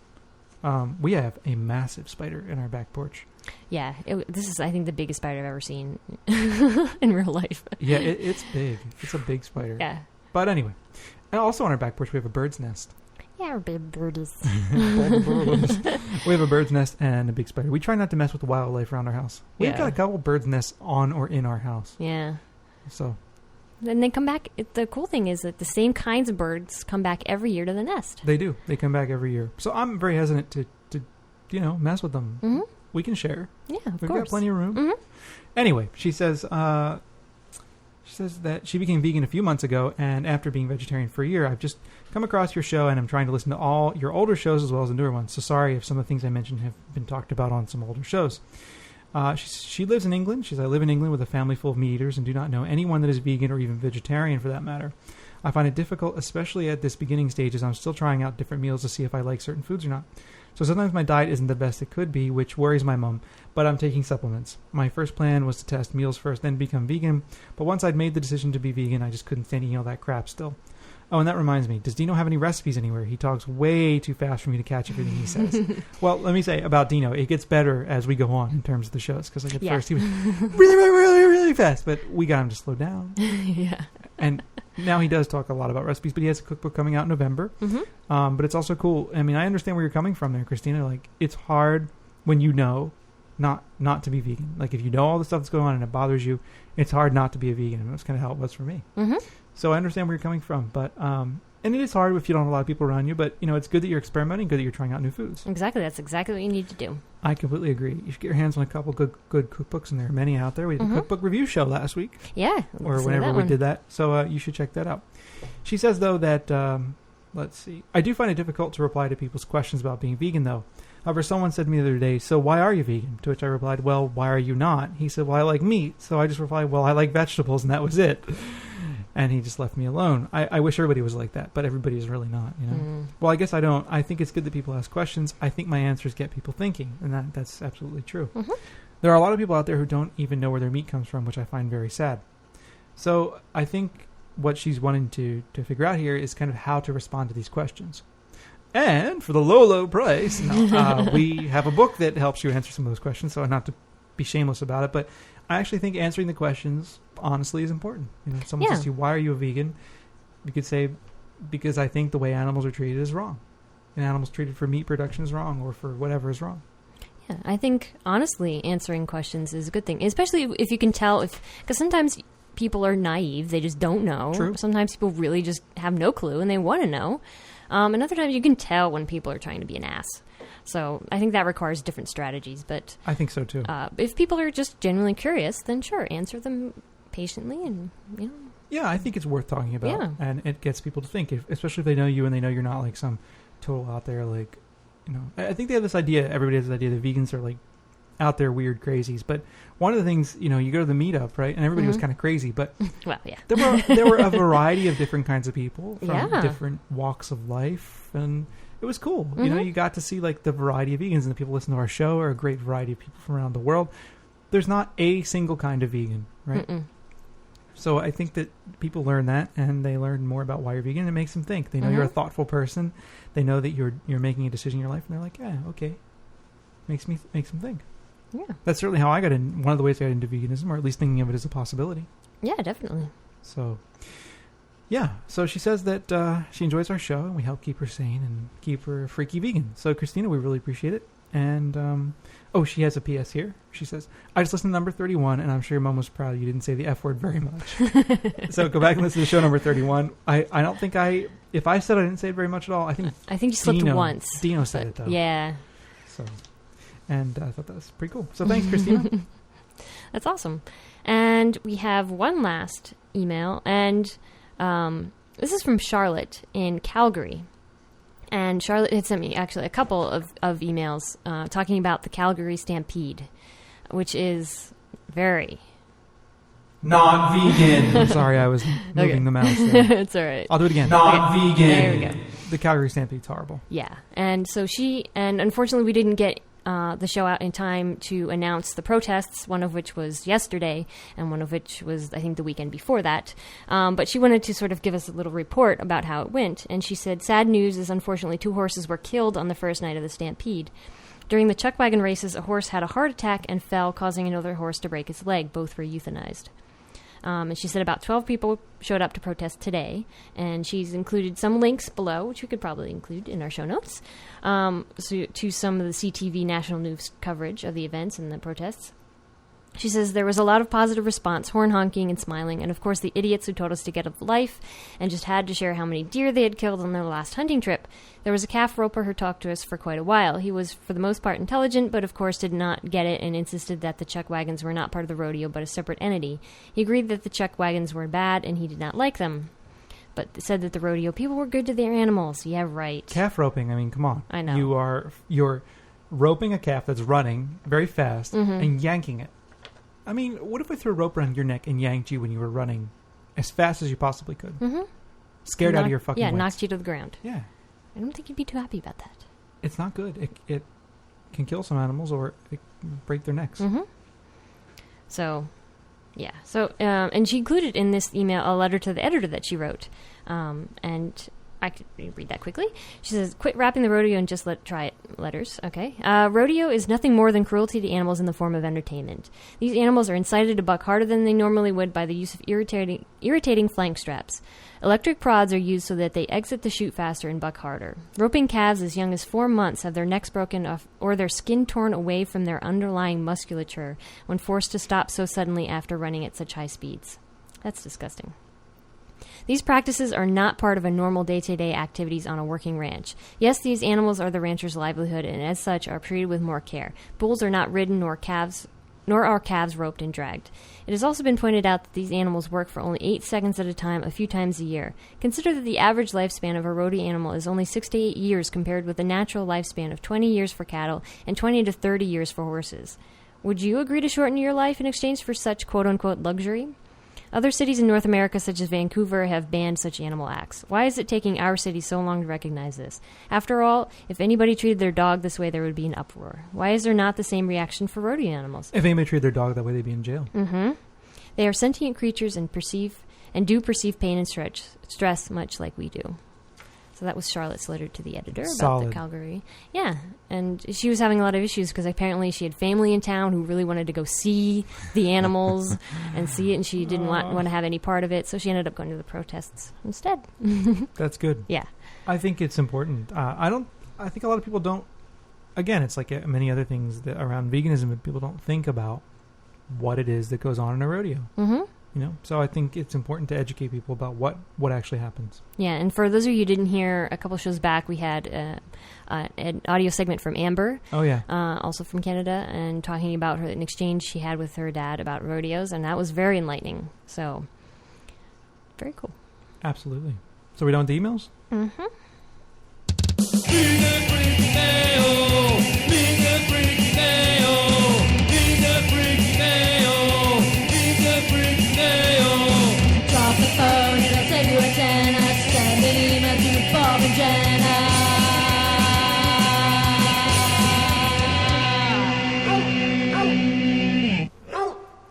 We have a massive spider in our back porch. Yeah, this is, I think, the biggest spider I've ever seen in real life. Yeah, it's big. It's a big spider. Yeah. But anyway, and also on our back porch, we have a bird's nest. Yeah, we're big birdies. We have a bird's nest and a big spider. We try not to mess with the wildlife around our house. We've got a couple bird's nests on or in our house. Yeah. So. And they come back. The cool thing is that the same kinds of birds come back every year to the nest. They do. They come back every year. So I'm very hesitant to mess with them. Mm-hmm. We can share. Yeah, of course. We've got plenty of room. Mm-hmm. Anyway, she says that she became vegan a few months ago, and after being vegetarian for a year, I've just come across your show, and I'm trying to listen to all your older shows as well as the newer ones. So sorry if some of the things I mentioned have been talked about on some older shows. She lives in England. She says, I live in England with a family full of meat eaters and do not know anyone that is vegan or even vegetarian for that matter. I find it difficult, especially at this beginning stage, as I'm still trying out different meals to see if I like certain foods or not. So sometimes my diet isn't the best it could be, which worries my mom, but I'm taking supplements. My first plan was to test meals first, then become vegan, but once I'd made the decision to be vegan, I just couldn't stand eating all that crap still. Oh, and that reminds me, does Dino have any recipes anywhere? He talks way too fast for me to catch everything he says. Well, let me say about Dino, it gets better as we go on in terms of the shows, because like at first he was really fast, but we got him to slow down. Yeah. And now he does talk a lot about recipes, but he has a cookbook coming out in November. Mm-hmm. But it's also cool. I mean, I understand where you're coming from there, Christina. Like, it's hard when you know not to be vegan. Like, if you know all the stuff that's going on and it bothers you, it's hard not to be a vegan. And that's kind of how it was for me. Mm-hmm. So I understand where you're coming from, but and it is hard if you don't have a lot of people around you. But you know, it's good that you're experimenting, good that you're trying out new foods. Exactly, that's exactly what you need to do. I completely agree. You should get your hands on a couple good cookbooks, and there are many out there. We did a cookbook review show last week, or whenever we did that. So you should check that out. She says though that let's see, I do find it difficult to reply to people's questions about being vegan though. However, someone said to me the other day, so why are you vegan? To which I replied, well, why are you not? He said, well, I like meat. So I just replied, well, I like vegetables, and that was it. And he just left me alone. I wish everybody was like that, but everybody is really not, you know? Well, I guess I don't. I think it's good that people ask questions. I think my answers get people thinking, and that's absolutely true. Mm-hmm. There are a lot of people out there who don't even know where their meat comes from, which I find very sad. So I think what she's wanting to figure out here is kind of how to respond to these questions. And for the low price, we have a book that helps you answer some of those questions, so not to be shameless about it, but I actually think answering the questions honestly is important. You know, if someone says to you, why are you a vegan? You could say, because I think the way animals are treated is wrong. And animals treated for meat production is wrong, or for whatever is wrong. Yeah, I think, honestly, answering questions is a good thing, especially if you can tell, because sometimes people are naive, they just don't know. True. Sometimes people really just have no clue, and they want to know. And other times you can tell when people are trying to be an ass. So I think that requires different strategies. But I think so too. If people are just genuinely curious, then sure, answer them patiently, and you know. Yeah, I think it's worth talking about, and it gets people to think, especially if they know you and they know you're not like some total out there, like, you know. I think they have this idea. Everybody has this idea that vegans are like out there weird crazies. But one of the things, you know, you go to the meetup, right, and everybody was kind of crazy, but well, yeah, there were a variety of different kinds of people from different walks of life, and it was cool. You know, you got to see like the variety of vegans, and the people listening to our show are a great variety of people from around the world. There's not a single kind of vegan, right? So I think that people learn that, and they learn more about why you're vegan. It makes them think. They know you're a thoughtful person. They know that you're making a decision in your life, and they're like, yeah, okay. Makes them think. Yeah, that's certainly how I got in. One of the ways I got into veganism, or at least thinking of it as a possibility. Yeah, definitely. So, yeah. So she says that she enjoys our show, and we help keep her sane and keep her freaky vegan. So, Christina, we really appreciate it. And, she has a PS here. She says, I just listened to number 31, and I'm sure your mom was proud you didn't say the F word very much. So go back and listen to show number 31. I don't think if I said I didn't say it very much at all, I think you slipped once. Dino said it, though. Yeah. So, and I thought that was pretty cool. So thanks, Christina. That's awesome. And we have one last email, and this is from Charlotte in Calgary. And Charlotte had sent me actually a couple of emails talking about the Calgary Stampede, which is very not vegan. I'm sorry, I was moving the mouse there. It's all right. I'll do it again. Not vegan. There we go. The Calgary Stampede's horrible. Yeah. And so unfortunately we didn't get the show out in time to announce the protests, one of which was yesterday and one of which was, I think, the weekend before that. But she wanted to sort of give us a little report about how it went. And she said, sad news is unfortunately 2 horses were killed on the first night of the Stampede. During the chuck wagon races, a horse had a heart attack and fell, causing another horse to break its leg. Both were euthanized. And she said about 12 people showed up to protest today, and she's included some links below, which we could probably include in our show notes, to some of the CTV national news coverage of the events and the protests. She says there was a lot of positive response, horn honking and smiling, and of course the idiots who told us to get a life and just had to share how many deer they had killed on their last hunting trip. There was a calf roper who talked to us for quite a while. He was, for the most part, intelligent, but of course did not get it and insisted that the chuck wagons were not part of the rodeo but a separate entity. He agreed that the chuck wagons were bad and he did not like them, but said that the rodeo people were good to their animals. Yeah, right. Calf roping, I mean, come on. I know. roping a calf that's running very fast Mm-hmm. and yanking it. I mean, what if I threw a rope around your neck and yanked you when you were running as fast as you possibly could? Mm-hmm. Scared out of your fucking wits. knocked you to the ground. Yeah. I don't think you'd be too happy about that. It's not good. It can kill some animals or it can break their necks. Mm-hmm. So, yeah. So, and she included in this email a letter to the editor that she wrote. And I could read that quickly. She says, "Quit wrapping the rodeo and just try it." Letters, okay. Rodeo is nothing more than cruelty to animals in the form of entertainment. These animals are incited to buck harder than they normally would by the use of irritating flank straps. Electric prods are used so that they exit the chute faster and buck harder. Roping calves as young as 4 months have their necks broken off or their skin torn away from their underlying musculature when forced to stop so suddenly after running at such high speeds. That's disgusting. These practices are not part of a normal day-to-day activities on a working ranch. Yes, these animals are the rancher's livelihood and as such are treated with more care. Bulls are not ridden nor are calves roped and dragged. It has also been pointed out that these animals work for only 8 seconds at a time a few times a year. Consider that the average lifespan of a rodeo animal is only 6 to 8 years compared with the natural lifespan of 20 years for cattle and 20 to 30 years for horses. Would you agree to shorten your life in exchange for such quote-unquote luxury? Other cities in North America, such as Vancouver, have banned such animal acts. Why is it taking our city so long to recognize this? After all, if anybody treated their dog this way, there would be an uproar. Why is there not the same reaction for rodeo animals? If anybody treated their dog that way, they'd be in jail. Mm-hmm. They are sentient creatures and do perceive pain and stress much like we do. So that was Charlotte's letter to the editor about the Calgary. Yeah, and she was having a lot of issues because apparently she had family in town who really wanted to go see the animals and see it, and she didn't want to have any part of it, so she ended up going to the protests instead. That's good. Yeah. I think it's important. I think a lot of people don't, again, it's like many other things that around veganism, people don't think about what it is that goes on in a rodeo. Mm-hmm. You know, so I think it's important to educate people about what actually happens. Yeah, and for those of you who didn't hear, a couple shows back, we had an audio segment from Amber. Oh, yeah. Also from Canada, and talking about an exchange she had with her dad about rodeos, and that was very enlightening. So, very cool. Absolutely. So we done with the emails? Mm-hmm.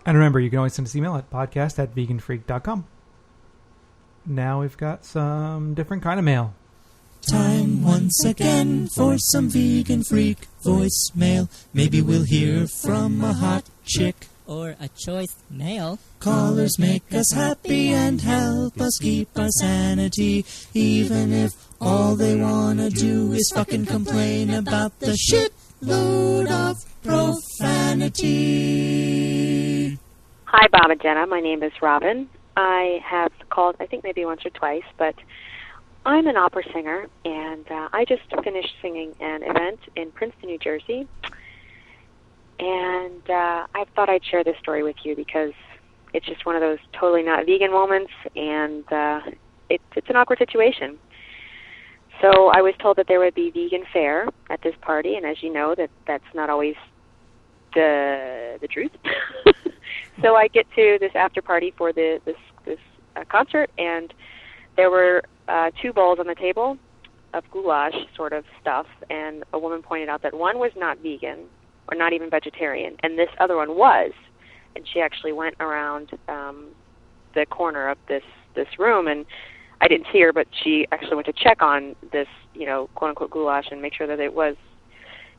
And remember, you can always send us email at podcast@veganfreak.com. Now we've got some different kind of mail. Time once again for some vegan freak voicemail. Maybe we'll hear from a hot chick. Or a choice male. Callers make us happy and help us keep our sanity, even if all they wanna do is fucking complain about the shitload of profanity. Hi, Bob and Jenna. My name is Robin. I have called, I think maybe once or twice, but I'm an opera singer, and I just finished singing an event in Princeton, New Jersey. And I thought I'd share this story with you because it's just one of those totally not vegan moments, and it's an awkward situation. So I was told that there would be vegan fare at this party, and as you know, that's not always the truth. So I get to this after party for this concert, and there were 2 bowls on the table of goulash sort of stuff, and a woman pointed out that one was not vegan, or not even vegetarian, and this other one was. And she actually went around the corner of this room, and I didn't see her, but she actually went to check on this, quote-unquote goulash and make sure that it was,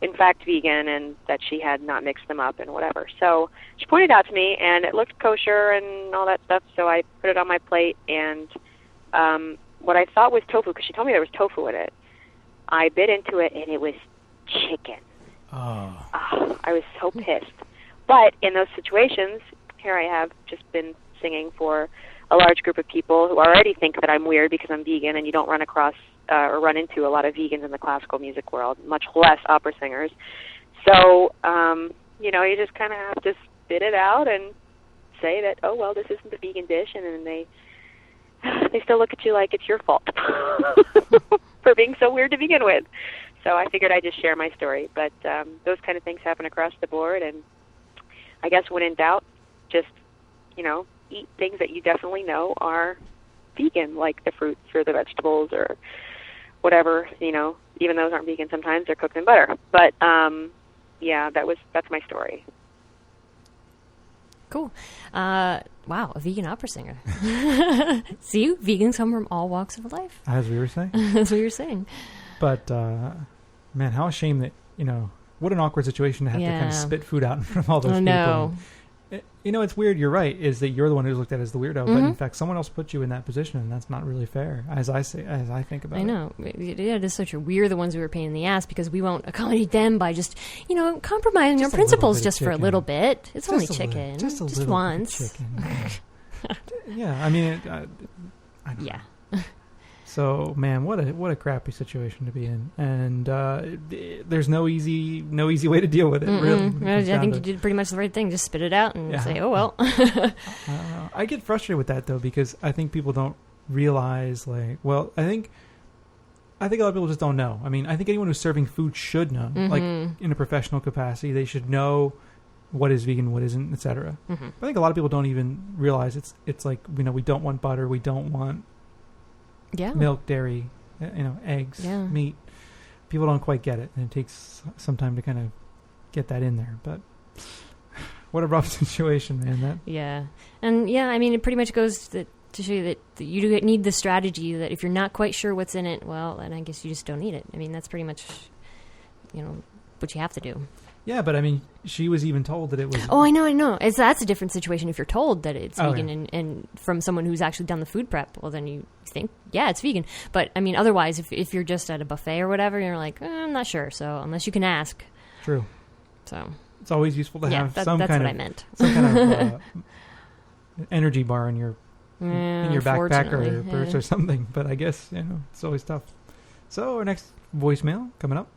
in fact, vegan and that she had not mixed them up and whatever. So she pointed out to me, and it looked kosher and all that stuff, so I put it on my plate, and what I thought was tofu, because she told me there was tofu in it, I bit into it, and it was chicken. Oh, I was so pissed. But in those situations, here I have just been singing for a large group of people who already think that I'm weird because I'm vegan, and you don't run across or run into a lot of vegans in the classical music world, much less opera singers. So, you just kind of have to spit it out and say that, oh, well, this isn't a vegan dish, and then they still look at you like it's your fault for being so weird to begin with. So I figured I'd just share my story. But those kind of things happen across the board, and I guess when in doubt, just, eat things that you definitely know are vegan, like the fruits or the vegetables or whatever, even those aren't vegan sometimes, they're cooked in butter. But, that's my story. Cool. Wow, a vegan opera singer. See, vegans come from all walks of life. As we were saying. That's what you were saying. But, man, how a shame that, what an awkward situation to have to kind of spit food out in front of all those people. No. It's weird. You're right. Is that you're the one who's looked at as the weirdo, but in fact, someone else put you in that position, and that's not really fair. As I think about it. I know. It is such a we're the ones who are a pain in the ass because we won't accommodate them by just compromising our principles just for a little bit. It's only chicken, just once. Chicken. Yeah, I mean, I know. Yeah. So, man, what a crappy situation to be in, and there's no easy way to deal with it. Really, I think you did pretty much the right thing. Just spit it out and say, "Oh well." I get frustrated with that though because I think people don't realize. I think a lot of people just don't know. I mean, I think anyone who's serving food should know, like in a professional capacity, they should know what is vegan, what isn't, etc. I think a lot of people don't even realize it's like we don't want butter, we don't want. Yeah. Milk, dairy, eggs, meat. People don't quite get it, and it takes some time to kind of get that in there. But what a rough situation, man. I mean, it pretty much goes to show you that you do need the strategy. That if you're not quite sure what's in it, well, then I guess you just don't eat it. I mean, that's pretty much, what you have to do. Yeah, but I mean, she was even told that it was... Oh, I know. That's a different situation if you're told that it's vegan and from someone who's actually done the food prep. Well, then you think, yeah, it's vegan. But, I mean, otherwise, if you're just at a buffet or whatever, you're like, I'm not sure. So, unless you can ask. True. So... It's always useful to have that's some kind what of... I meant. Some kind of energy bar in your backpack or your purse or something. But I guess, it's always tough. So, our next voicemail coming up.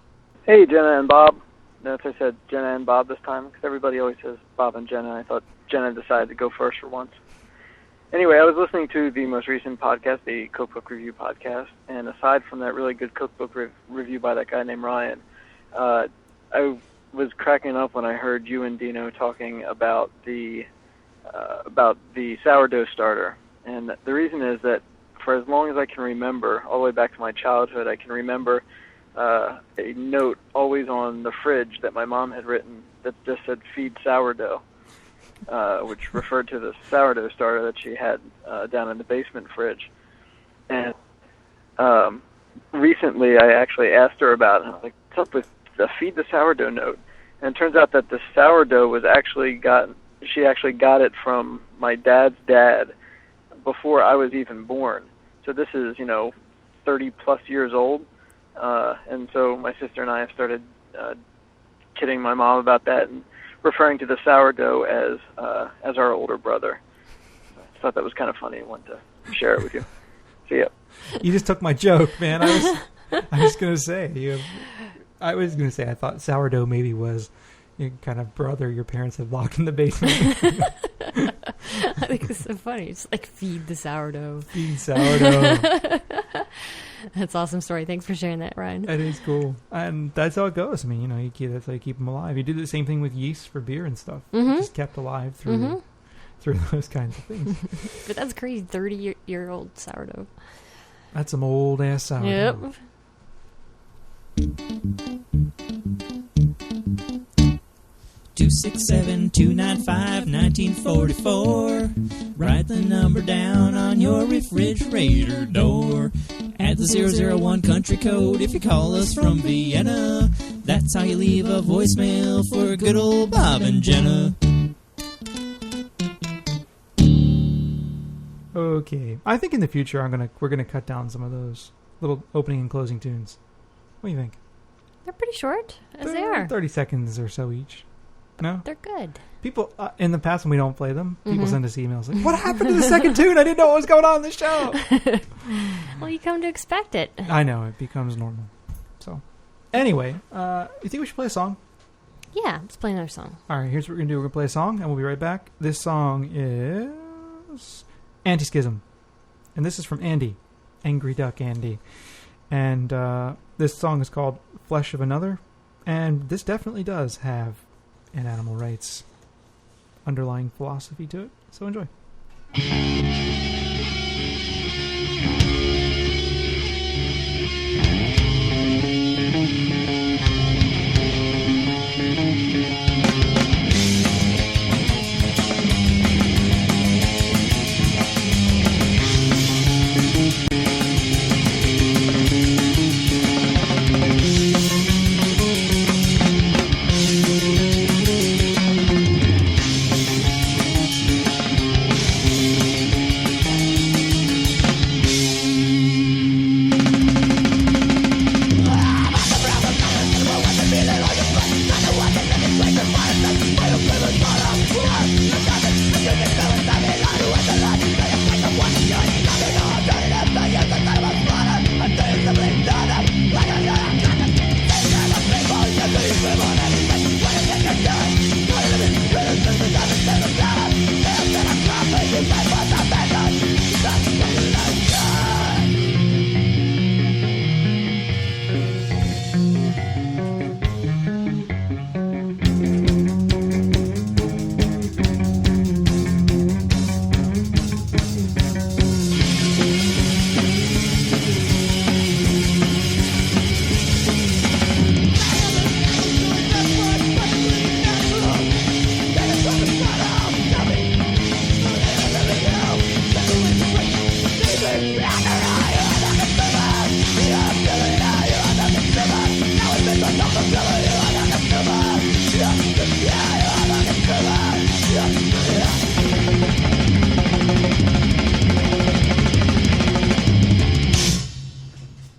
Hey, Jenna and Bob. Notice I said Jenna and Bob this time because everybody always says Bob and Jenna. I thought Jenna decided to go first for once. Anyway, I was listening to the most recent podcast, the Cookbook Review podcast, and aside from that really good cookbook review by that guy named Ryan, I was cracking up when I heard you and Dino talking about the sourdough starter. And the reason is that for as long as I can remember, all the way back to my childhood, I can remember a note always on the fridge that my mom had written that just said "feed sourdough," which referred to the sourdough starter that she had down in the basement fridge. And recently, I actually asked her about it. I was like, "What's up with the feed the sourdough note?" And it turns out that the sourdough was she actually got it from my dad's dad before I was even born. So this is 30 plus years old. And so my sister and I have started kidding my mom about that and referring to the sourdough as our older brother. I thought that was kind of funny. I wanted to share it with you. See ya. You just took my joke, man. I was going to say I thought sourdough maybe was your kind of brother your parents had locked in the basement. I think it's so funny. It's like feed the sourdough. Feed sourdough. That's an awesome story. Thanks for sharing that, Ryan. That is cool. And that's how it goes. I mean, that's how you keep them alive. You do the same thing with yeast for beer and stuff. Just kept alive through those kinds of things. But that's crazy. 30-year-old sourdough. That's some old-ass sourdough. Yep. 267-295-1944. Write the number down on your refrigerator door. Add the 001 country code if you call us from Vienna. That's how you leave a voicemail for good old Bob and Jenna. Okay. I think in the future we're gonna cut down some of those little opening and closing tunes. What do you think? They're pretty short, they are. 30 seconds or so each. No? They're good. People, in the past when we don't play them, people send us emails like, what happened to the second tune? I didn't know what was going on in the show. Well, you come to expect it. I know. It becomes normal. So, anyway, you think we should play a song? Yeah, let's play another song. All right, here's what we're going to do. We're going to play a song, and we'll be right back. This song is Anti-Schism. And this is from Andy. Angry Duck Andy. And this song is called Flesh of Another. And this definitely does have an animal rights underlying philosophy to it. So enjoy.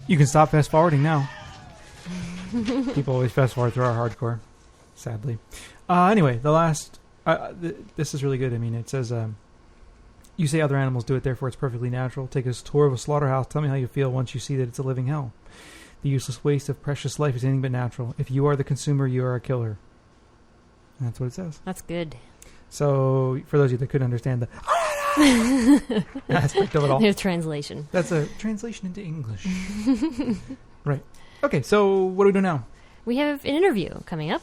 You can stop fast forwarding now. People always fast forward through our hardcore, sadly. Anyway, the last... this is really good. I mean, it says, you say other animals do it, therefore it's perfectly natural. Take a tour of a slaughterhouse. Tell me how you feel once you see that it's a living hell. The useless waste of precious life is anything but natural. If you are the consumer, you are a killer. And that's what it says. That's good. So, for those of you that couldn't understand the aspect of it all. There's translation. That's a translation into English. Right. Okay, so what do we do now? We have an interview coming up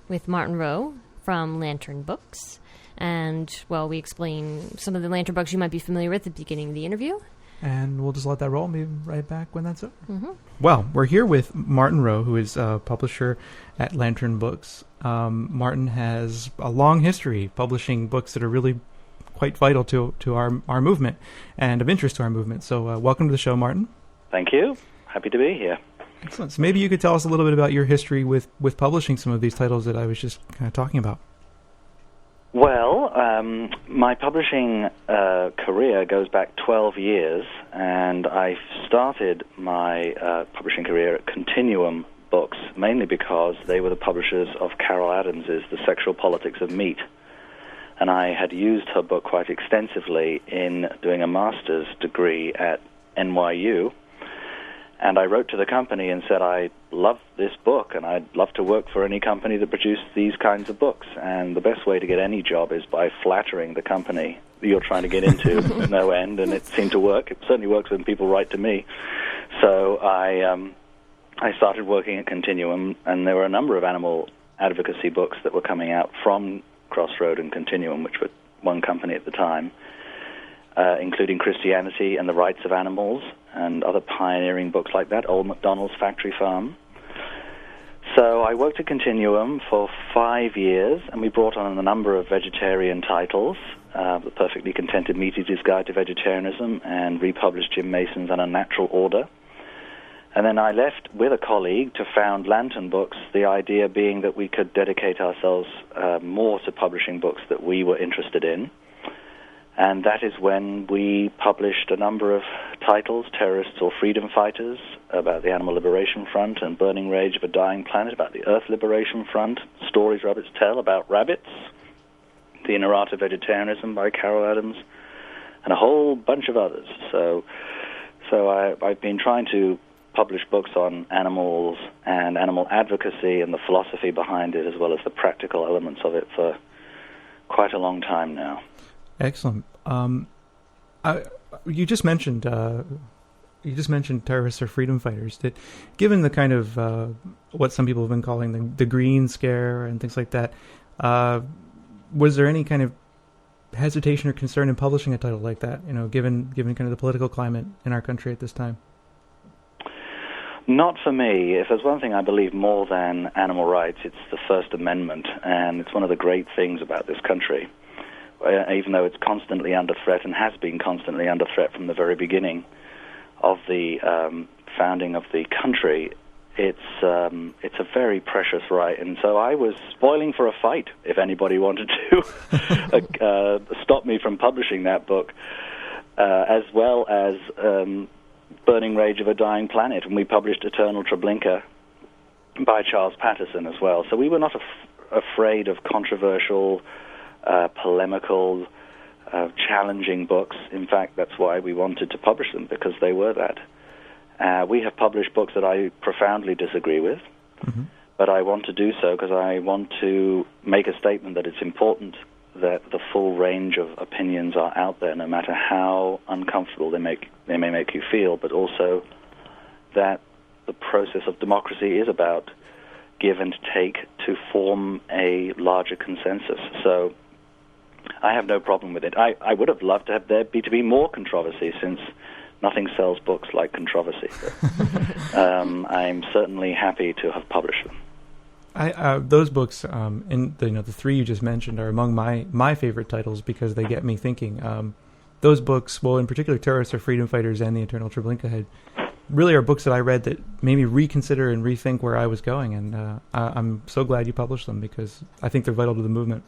with Martin Rowe from Lantern Books. And, well, we explain some of the Lantern books you might be familiar with at the beginning of the interview. And we'll just let that roll and be right back when that's over. Mm-hmm. Well, we're here with Martin Rowe, who is a publisher at Lantern Books. Martin has a long history publishing books that are really quite vital to our movement and of interest to our movement. So welcome to the show, Martin. Thank you. Happy to be here. Excellent. So maybe you could tell us a little bit about your history with publishing some of these titles that I was just kind of talking about. Well, my publishing career goes back 12 years, and I started my publishing career at Continuum Books, mainly because they were the publishers of Carol Adams's The Sexual Politics of Meat. And I had used her book quite extensively in doing a master's degree at NYU. And I wrote to the company and said, I love this book, and I'd love to work for any company that produced these kinds of books. And the best way to get any job is by flattering the company that you're trying to get into no end, and it seemed to work. It certainly works when people write to me. So I started working at Continuum, and there were a number of animal advocacy books that were coming out from Crossroad and Continuum, which were one company at the time, including Christianity and the Rights of Animals, and other pioneering books like that, Old MacDonald's Factory Farm. So I worked at Continuum for 5 years, and we brought on a number of vegetarian titles, The Perfectly Contented Meat Eater's Guide to Vegetarianism, and republished Jim Mason's Unnatural Order. And then I left with a colleague to found Lantern Books, the idea being that we could dedicate ourselves more to publishing books that we were interested in. And that is when we published a number of titles, Terrorists or Freedom Fighters, about the Animal Liberation Front, and Burning Rage of a Dying Planet, about the Earth Liberation Front, Stories Rabbits Tell, about rabbits, The Inner Art of Vegetarianism by Carol Adams, and a whole bunch of others. So I've been trying to publish books on animals and animal advocacy and the philosophy behind it, as well as the practical elements of it, for quite a long time now. Excellent. You just mentioned you just mentioned terrorists or freedom fighters. Given the kind of what some people have been calling the Green Scare and things like that, was there any kind of hesitation or concern in publishing a title like that? Given kind of the political climate in our country at this time. Not for me. If there's one thing I believe more than animal rights, it's the First Amendment, and it's one of the great things about this country. Even though it's constantly under threat and has been constantly under threat from the very beginning of the founding of the country, it's a very precious right. And so I was spoiling for a fight if anybody wanted to stop me from publishing that book, as well as Burning Rage of a Dying Planet, and we published Eternal Treblinka by Charles Patterson as well. So we were not afraid of controversial, polemical, challenging books. In fact, that's why we wanted to publish them, because they were that. We have published books that I profoundly disagree with, but I want to do so because I want to make a statement that it's important that the full range of opinions are out there, no matter how uncomfortable they may make you feel, but also that the process of democracy is about give and take to form a larger consensus. So I have no problem with it. I would have loved to have there to be more controversy, since nothing sells books like controversy. I'm certainly happy to have published them. Those books, and the three you just mentioned, are among my favorite titles because they get me thinking. Those books, well, in particular, Terrorists or Freedom Fighters and The Eternal Treblinka, really are books that I read that made me reconsider and rethink where I was going, and I'm so glad you published them because I think they're vital to the movement.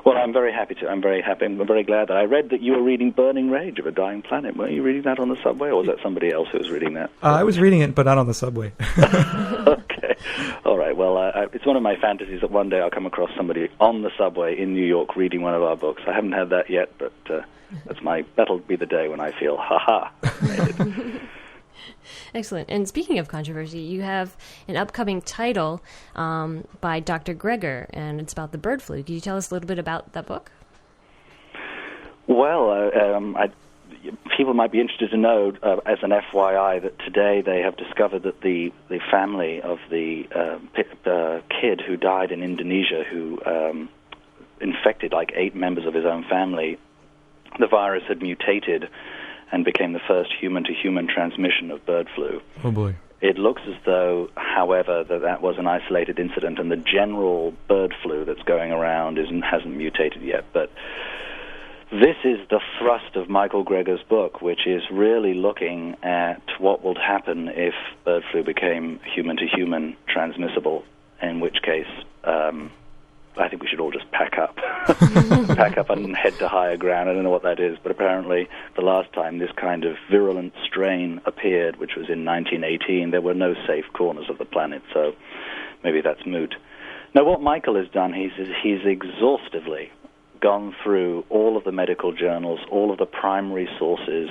Well, I'm very happy to. I'm very happy. I'm very glad that I read that you were reading Burning Rage of a Dying Planet. Were you reading that on the subway, or was that somebody else who was reading that? I was reading it, but not on the subway. Okay. All right. Well, it's one of my fantasies that one day I'll come across somebody on the subway in New York reading one of our books. I haven't had that yet, but that'll be the day when I feel, ha-ha, made it. Excellent. And speaking of controversy, you have an upcoming title by Dr. Greger, and it's about the bird flu. Can you tell us a little bit about that book? Well, people might be interested to know, as an FYI, that today they have discovered that the family of the kid who died in Indonesia, who infected like 8 members of his own family, the virus had mutated and became the first human-to-human transmission of bird flu. Oh, boy. It looks as though, however, that was an isolated incident, and the general bird flu that's going around hasn't mutated yet. But this is the thrust of Michael Greger's book, which is really looking at what would happen if bird flu became human-to-human transmissible, in which case I think we should all just pack up. Pack up and head to higher ground. I don't know what that is, but apparently the last time this kind of virulent strain appeared, which was in 1918, there were no safe corners of the planet, so maybe that's moot. Now, what Michael has done, he's exhaustively gone through all of the medical journals, all of the primary sources,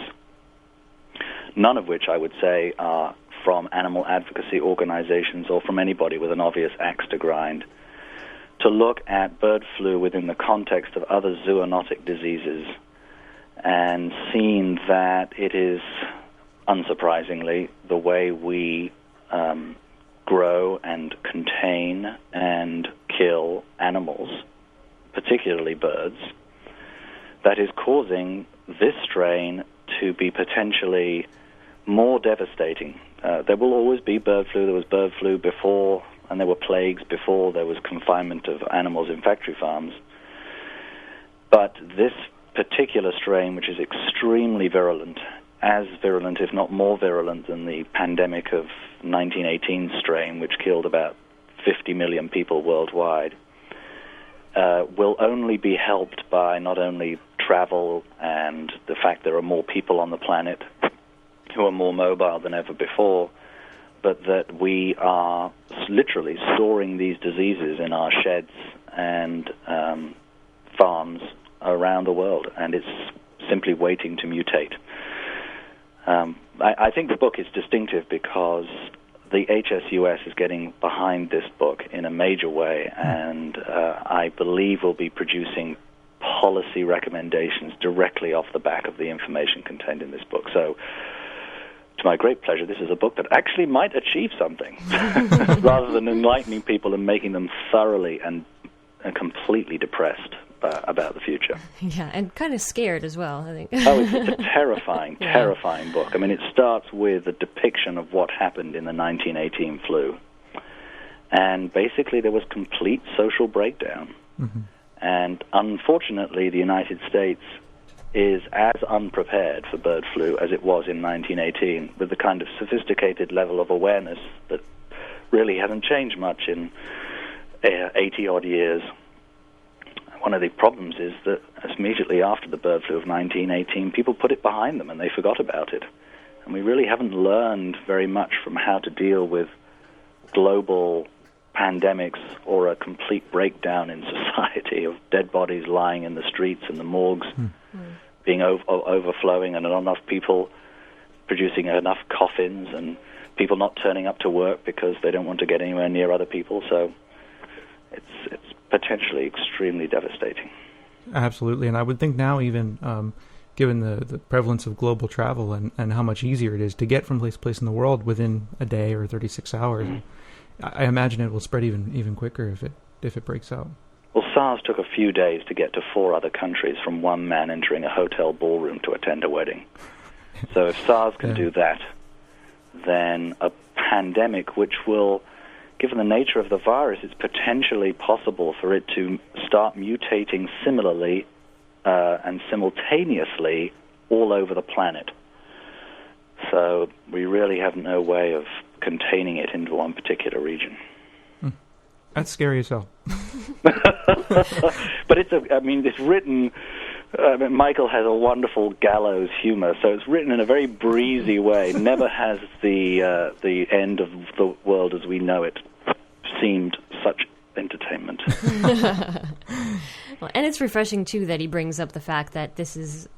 none of which I would say are from animal advocacy organizations or from anybody with an obvious axe to grind, to look at bird flu within the context of other zoonotic diseases, and seen that it is, unsurprisingly, the way we grow and contain and kill animals, particularly birds, that is causing this strain to be potentially more devastating. There will always be bird flu. There was bird flu before, and there were plagues before there was confinement of animals in factory farms. But this particular strain, which is extremely virulent, as virulent, if not more virulent, than the pandemic of 1918 strain, which killed about 50 million people worldwide, will only be helped by not only travel and the fact there are more people on the planet who are more mobile than ever before, but that we are literally storing these diseases in our sheds and farms around the world, and it's simply waiting to mutate. I think the book is distinctive because the HSUS is getting behind this book in a major way, and I believe will be producing policy recommendations directly off the back of the information contained in this book. So to my great pleasure, this is a book that actually might achieve something, rather than enlightening people and making them thoroughly and completely depressed about the future. Yeah, and kind of scared as well, I think. It's a terrifying, terrifying book. I mean, it starts with a depiction of what happened in the 1918 flu. And basically there was complete social breakdown. Mm-hmm. And unfortunately, the United States is as unprepared for bird flu as it was in 1918, with the kind of sophisticated level of awareness that really hasn't changed much in 80-odd years. One of the problems is that immediately after the bird flu of 1918, people put it behind them and they forgot about it. And we really haven't learned very much from how to deal with global pandemics or a complete breakdown in society of dead bodies lying in the streets and the morgues being overflowing and not enough people producing enough coffins and people not turning up to work because they don't want to get anywhere near other people. So it's potentially extremely devastating. Absolutely, and I would think now even given the prevalence of global travel and how much easier it is to get from place to place in the world within a day or 36 hours, I imagine it will spread even quicker if it breaks out. Well, SARS took a few days to get to 4 other countries from one man entering a hotel ballroom to attend a wedding. So if SARS can do that, then a pandemic which will, given the nature of the virus, it's potentially possible for it to start mutating similarly and simultaneously all over the planet. So we really have no way of containing it into one particular region. That's scary as hell. But it's written... Michael has a wonderful gallows humor, so it's written in a very breezy way. Never has the end of the world as we know it seemed such entertainment. Well, and it's refreshing too that he brings up the fact that this is,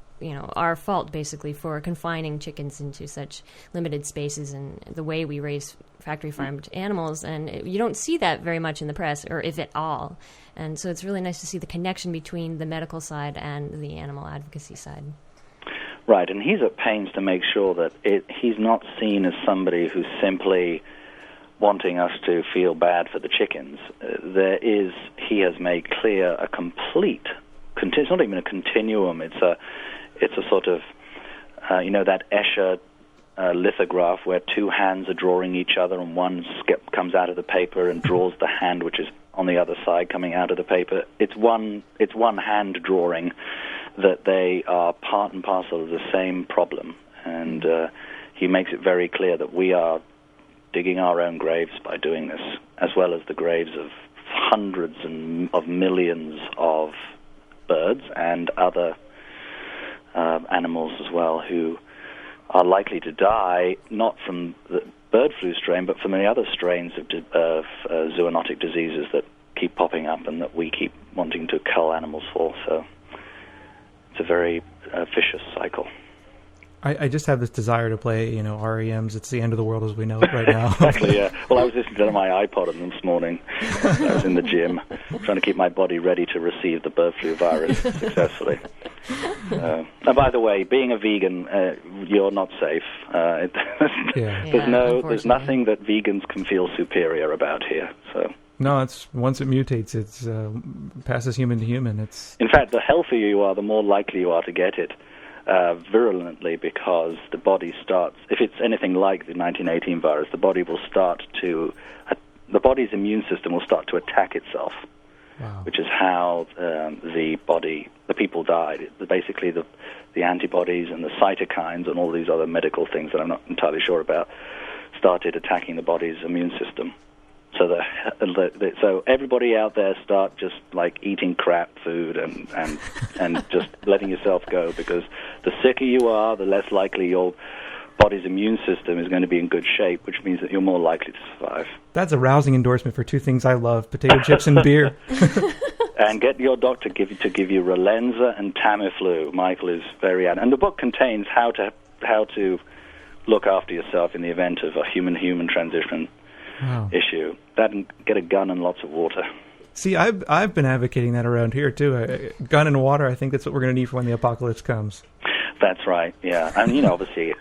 our fault basically for confining chickens into such limited spaces and the way we raise factory farmed animals, and you don't see that very much in the press, or if at all. And so it's really nice to see the connection between the medical side and the animal advocacy side. Right, and he's at pains to make sure that he's not seen as somebody who's simply wanting us to feel bad for the chickens. He has made clear a complete, it's not even a continuum, it's a sort of, that Escher lithograph where 2 hands are drawing each other and one comes out of the paper and draws the hand which is on the other side coming out of the paper. It's one hand drawing that they are part and parcel of the same problem. And he makes it very clear that we are digging our own graves by doing this, as well as the graves of hundreds of millions of birds and other animals as well who are likely to die, not from the bird flu strain, but from the other strains of zoonotic diseases that keep popping up and that we keep wanting to cull animals for. So it's a very vicious cycle. I just have this desire to play, REM's "It's the End of the World as We Know It" right now. Exactly, yeah. Well, I was listening to my iPod this morning. I was in the gym trying to keep my body ready to receive the bird flu virus successfully. And by the way, being a vegan, you're not safe. There's nothing that vegans can feel superior about here. So. No, it's once it mutates, it's passes human to human. In fact, the healthier you are, the more likely you are to get it. Virulently, because the body starts, if it's anything like the 1918 virus, the body's immune system will start to attack itself, which is how the people died. Basically, the antibodies and the cytokines and all these other medical things that I'm not entirely sure about started attacking the body's immune system. So so everybody out there start just like eating crap food and just letting yourself go, because the sicker you are, the less likely your body's immune system is going to be in good shape, which means that you're more likely to survive. That's a rousing endorsement for 2 things I love: potato chips and beer. And get your doctor to give you Relenza and Tamiflu. Michael is very and the book contains how to look after yourself in the event of a human-human transition. Issue that, and get a gun and lots of water. See, I've been advocating that around here too. A gun and water. I think that's what we're going to need for when the apocalypse comes. That's right. Yeah, and obviously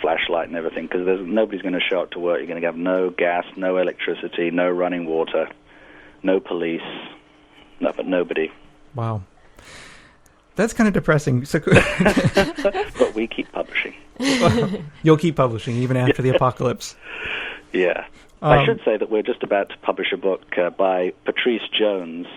flashlight and everything, because nobody's going to show up to work. You're going to have no gas, no electricity, no running water, no police, but nobody. Wow. That's kind of depressing. So, but we keep publishing. You'll keep publishing even after the apocalypse. Yeah. I should say that we're just about to publish a book by Patrice Jones,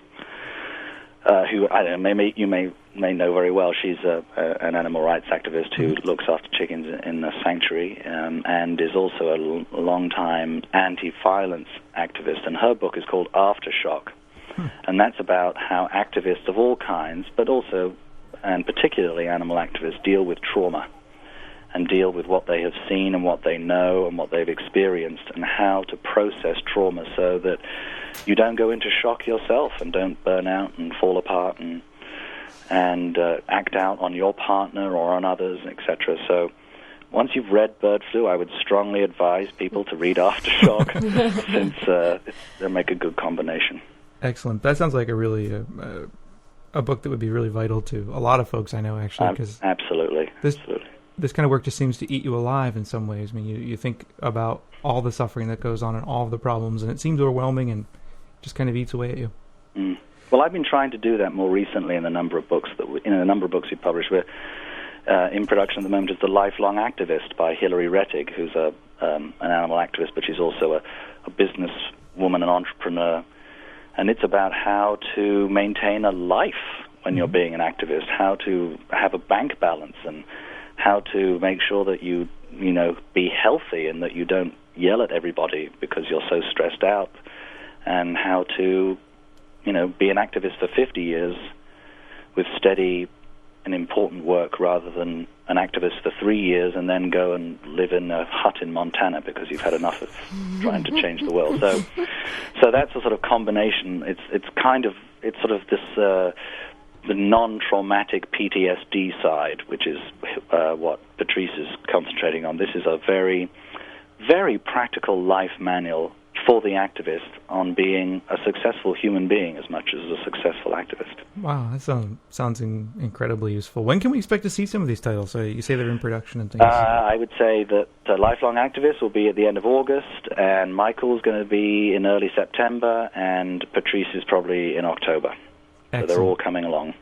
who I don't know, you may know very well. She's an animal rights activist who looks after chickens in a sanctuary, and is also a long-time anti-violence activist. And her book is called Aftershock, and that's about how activists of all kinds, but also and particularly animal activists, deal with trauma and deal with what they have seen and what they know and what they've experienced, and how to process trauma so that you don't go into shock yourself and don't burn out and fall apart and act out on your partner or on others, etc. So once you've read Bird Flu, I would strongly advise people to read Aftershock, since they'll make a good combination. Excellent. That sounds like a really a book that would be really vital to a lot of folks I know, actually. Cause absolutely. This kind of work just seems to eat you alive in some ways. I mean, you think about all the suffering that goes on and all of the problems, and it seems overwhelming and just kind of eats away at you. Mm. Well, I've been trying to do that more recently in a number of books we publish. We're in production at the moment is The Lifelong Activist by Hilary Rettig, who's an animal activist, but she's also a business woman, an entrepreneur. And it's about how to maintain a life when you're being an activist, how to have a bank balance, and how to make sure that you be healthy and that you don't yell at everybody because you're so stressed out, and how to, be an activist for 50 years with steady and important work rather than an activist for 3 years and then go and live in a hut in Montana because you've had enough of trying to change the world. So that's a sort of combination. It's sort of this the non-traumatic PTSD side, which is what Patrice is concentrating on. This is a very, very practical life manual for the activist on being a successful human being as much as a successful activist. Wow, that sounds incredibly useful. When can we expect to see some of these titles? So you say they're in production and things. I would say that Lifelong Activist will be at the end of August, and Michael's going to be in early September, and Patrice is probably in October. Excellent. So they're all coming along.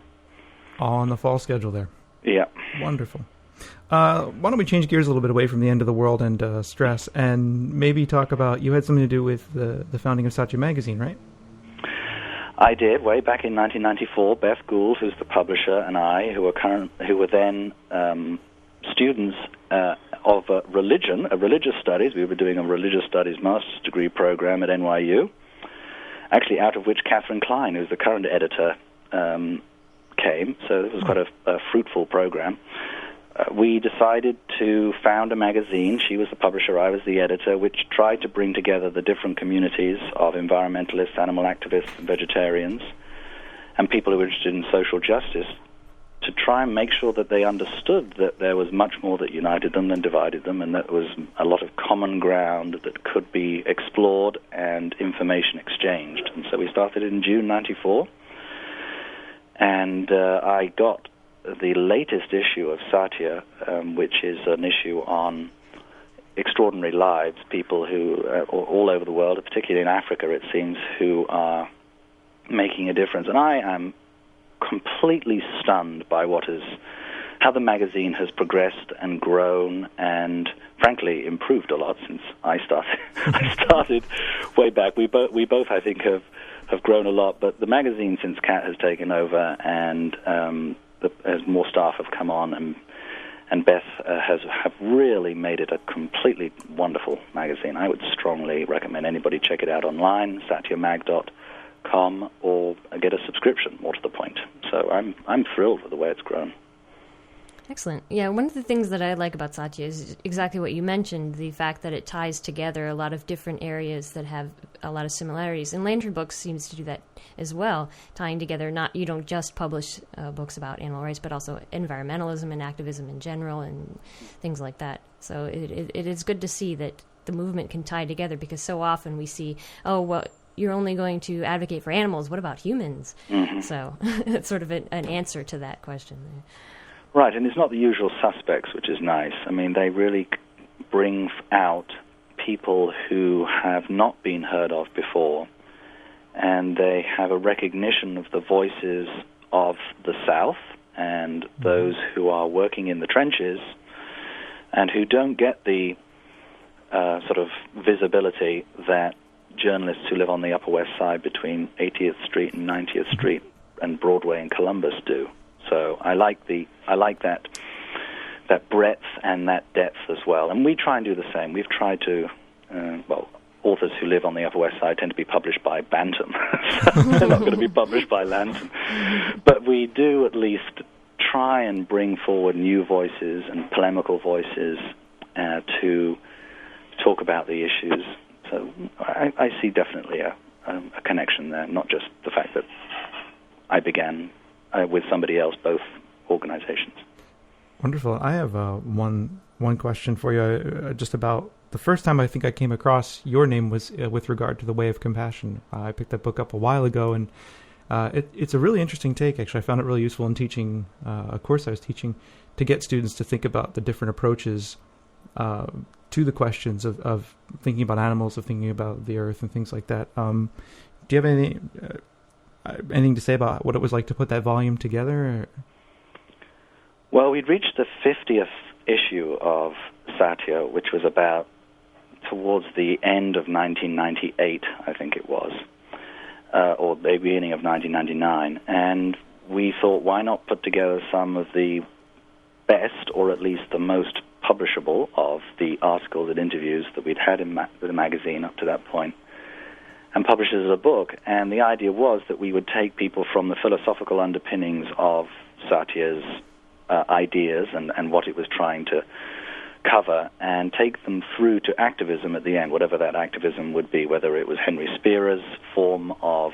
All on the fall schedule there. Yeah. Wonderful. Why don't we change gears a little bit away from the end of the world and stress, and maybe talk about, you had something to do with the founding of Satya Magazine, right? I did, way back in 1994. Beth Gould, who's the publisher, and I, who were then students of religious studies. We were doing a religious studies master's degree program at NYU, actually out of which Catherine Klein, who's the current editor, came. So it was quite a fruitful program. We decided to found a magazine. She was the publisher, I was the editor, which tried to bring together the different communities of environmentalists, animal activists, and vegetarians, and people who were interested in social justice, to try and make sure that they understood that there was much more that united them than divided them, and that there was a lot of common ground that could be explored and information exchanged. And so we started in June 94, and I got the latest issue of Satya, which is an issue on extraordinary lives, people who, all over the world, particularly in Africa, it seems, who are making a difference. And I am completely stunned by how the magazine has progressed and grown and, frankly, improved a lot since I started. I started way back. We both, I think, have grown a lot, but the magazine, since Kat has taken over and as more staff have come on, and Beth have really made it a completely wonderful magazine. I would strongly recommend anybody check it out online, satyamag.com, or get a subscription, more to the point. So I'm thrilled with the way it's grown. Excellent. Yeah, one of the things that I like about Satya is exactly what you mentioned, the fact that it ties together a lot of different areas that have a lot of similarities. And Lantern Books seems to do that as well, tying together, you don't just publish books about animal rights, but also environmentalism and activism in general and things like that. So it is good to see that the movement can tie together, because so often we see, you're only going to advocate for animals, what about humans? Mm-hmm. So it's sort of an answer to that question there. Right, and it's not the usual suspects, which is nice. I mean, they really bring out people who have not been heard of before, and they have a recognition of the voices of the South and those who are working in the trenches and who don't get the sort of visibility that journalists who live on the Upper West Side between 80th Street and 90th Street and Broadway and Columbus do. So I like that breadth and that depth as well. And we try and do the same. We've tried to, authors who live on the Upper West Side tend to be published by Bantam. So they're not going to be published by Lantern. But we do at least try and bring forward new voices and polemical voices to talk about the issues. So I see definitely a connection there, not just the fact that I began with somebody else, both organizations. Wonderful. I have one question for you, just about the first time I think I came across your name was with regard to The Way of Compassion. I picked that book up a while ago, and it's a really interesting take. Actually, I found it really useful in teaching a course I was teaching to get students to think about the different approaches to the questions of thinking about animals, of thinking about the earth, and things like that. Do you have anything to say about what it was like to put that volume together? Or? Well, we'd reached the 50th issue of Satya, which was about towards the end of 1998, I think it was, or the beginning of 1999, and we thought, why not put together some of the best, or at least the most publishable of the articles and interviews that we'd had in the magazine up to that point, and publish it as a book. And the idea was that we would take people from the philosophical underpinnings of Satya's ideas and what it was trying to cover, and take them through to activism at the end, whatever that activism would be, whether it was Henry Spira's form of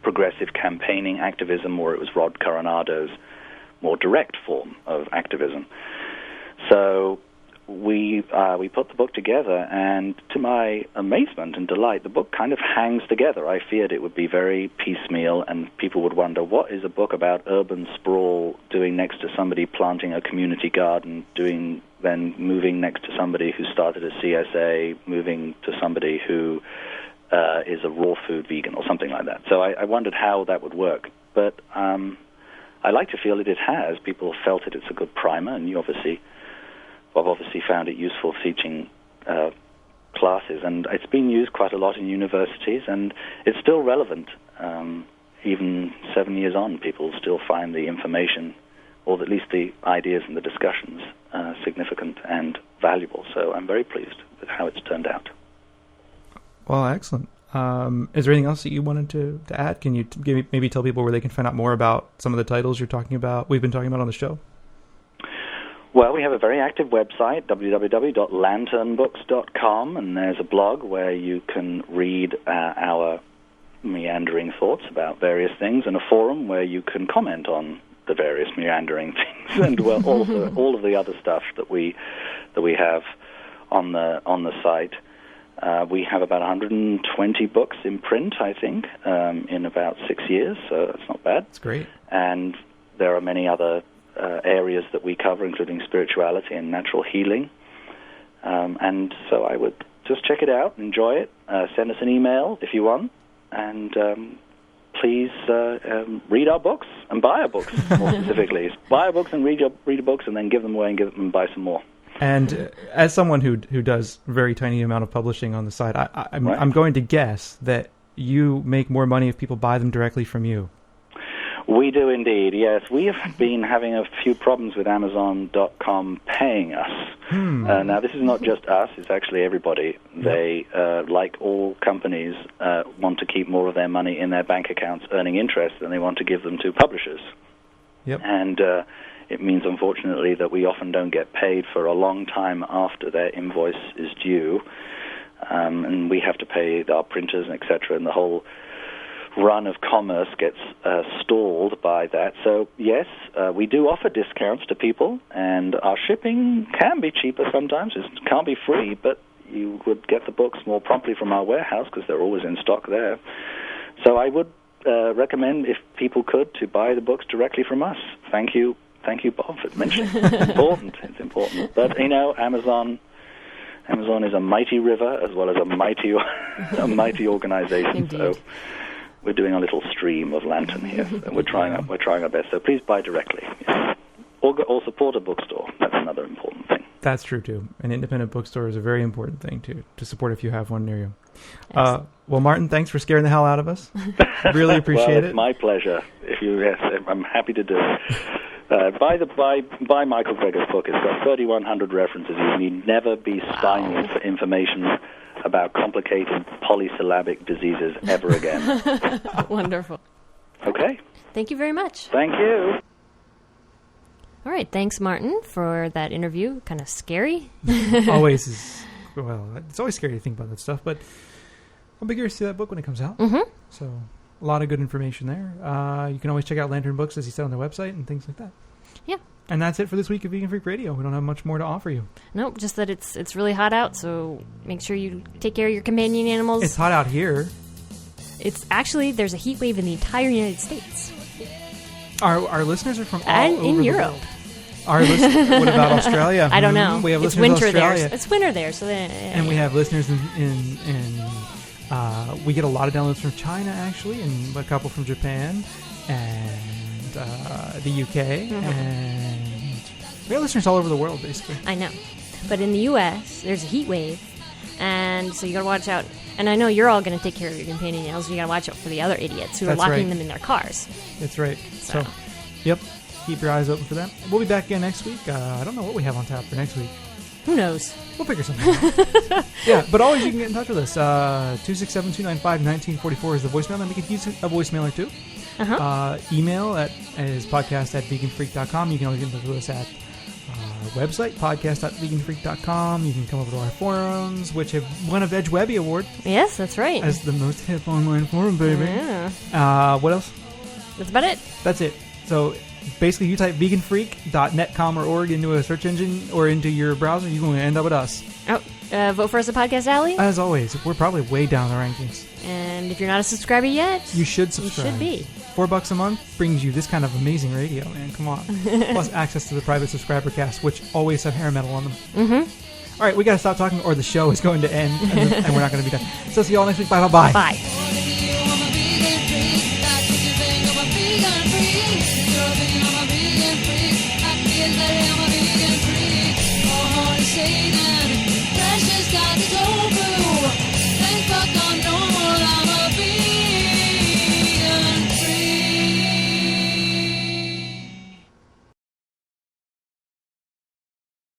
progressive campaigning activism or it was Rod Coronado's more direct form of activism. So we put the book together, and to my amazement and delight, the book kind of hangs together. I feared it would be very piecemeal, and people would wonder, what is a book about urban sprawl doing next to somebody planting a community garden, then moving next to somebody who started a CSA, moving to somebody who is a raw food vegan or something like that. So I wondered how that would work. But I like to feel that it has. People have felt it's a good primer, and I've obviously found it useful teaching classes, and it's been used quite a lot in universities, and it's still relevant. Even 7 years on, people still find the information, or at least the ideas and the discussions, significant and valuable. So I'm very pleased with how it's turned out. Well, excellent. Is there anything else that you wanted to add? Can you maybe tell people where they can find out more about some of the titles we've been talking about on the show? Well, we have a very active website, www.lanternbooks.com, and there's a blog where you can read our meandering thoughts about various things, and a forum where you can comment on the various meandering things, and also all of the other stuff that we have on the site. We have about 120 books in print, I think, in about 6 years, so that's not bad. That's great. And there are many other areas that we cover, including spirituality and natural healing. And so I would just check it out, enjoy it, send us an email if you want, and please read our books and buy our books, more specifically. Buy our books and read your books, and then give them away and buy some more. And as someone who does a very tiny amount of publishing on the side, I'm going to guess that you make more money if people buy them directly from you. We do indeed, yes. We have been having a few problems with Amazon.com paying us. Now, this is not just us, it's actually everybody. They, like all companies, want to keep more of their money in their bank accounts earning interest than they want to give them to publishers. Yep. And it means, unfortunately, that we often don't get paid for a long time after their invoice is due. And we have to pay our printers, etc., and the whole run of commerce gets stalled by that. So, yes, we do offer discounts to people, and our shipping can be cheaper sometimes. It can't be free, but you would get the books more promptly from our warehouse because they're always in stock there. So I would recommend, if people could, to buy the books directly from us. Thank you, Bob, for mentioning it. It's important. Amazon Amazon is a mighty river as well as a mighty organization. Indeed. So we're doing a little stream of lantern here. And we're trying our best. So please buy directly. Yes. Or support a bookstore. That's another important thing. That's true, too. An independent bookstore is a very important thing, to support if you have one near you. Well, Martin, thanks for scaring the hell out of us. Really appreciate It's my pleasure. Yes, I'm happy to do it. Buy Michael Greger's book. It's got 3,100 references. You need never be stymied for information about complicated polysyllabic diseases ever again. Wonderful. Okay. Thank you very much. Thank you. All right, thanks, Martin, for that interview. Kind of scary. Always is. Well, it's always scary to think about that stuff, but I'll be curious to see that book when it comes out. Mm-hmm. So, a lot of good information there. You can always check out Lantern Books, as you said, on their website and things like that. Yeah. And that's it for this week of Vegan Freak Radio. We don't have much more to offer you. Nope, just that it's really hot out, so make sure you take care of your companion animals. It's hot out here. It's actually, there's a heat wave in the entire United States. Our listeners are from all and over in the Europe. world. What about Australia? I don't know. We have it's listeners winter in Australia. there. It's winter there, so then. And we have listeners in we get a lot of downloads from China, actually, and a couple from Japan, and the UK, and we have listeners all over the world, basically. I know. But in the U.S., there's a heat wave, and so you got to watch out. And I know you're all going to take care of your companion animals, so you got to watch out for the other idiots who are locking them in their cars. That's right. So, yep. Keep your eyes open for that. We'll be back again next week. I don't know what we have on tap for next week. Who knows? We'll figure something out. Yeah, but always you can get in touch with us. 267-295-1944 is the voicemail, and we can use a voicemailer too. Email is podcast@veganfreak.com. You can always get in touch with us at our website, podcast.veganfreak.com. You can come over to our forums, which have won a Veg Webby Award. Yes, that's right. As the most hip online forum, baby. Yeah. What else? That's about it. That's it. So basically, you type veganfreak.netcom or org into a search engine or into your browser, you're going to end up with us. Oh, vote for us at Podcast Alley. As always, we're probably way down the rankings. And if you're not a subscriber yet, you should subscribe. You should be. $4 a month brings you this kind of amazing radio, man. Come on. Plus access to the private subscriber cast, which always have hair metal on them. Mm-hmm. All right, we got to stop talking or the show is going to end, and we're not going to be done. So see you all next week. Bye. Bye.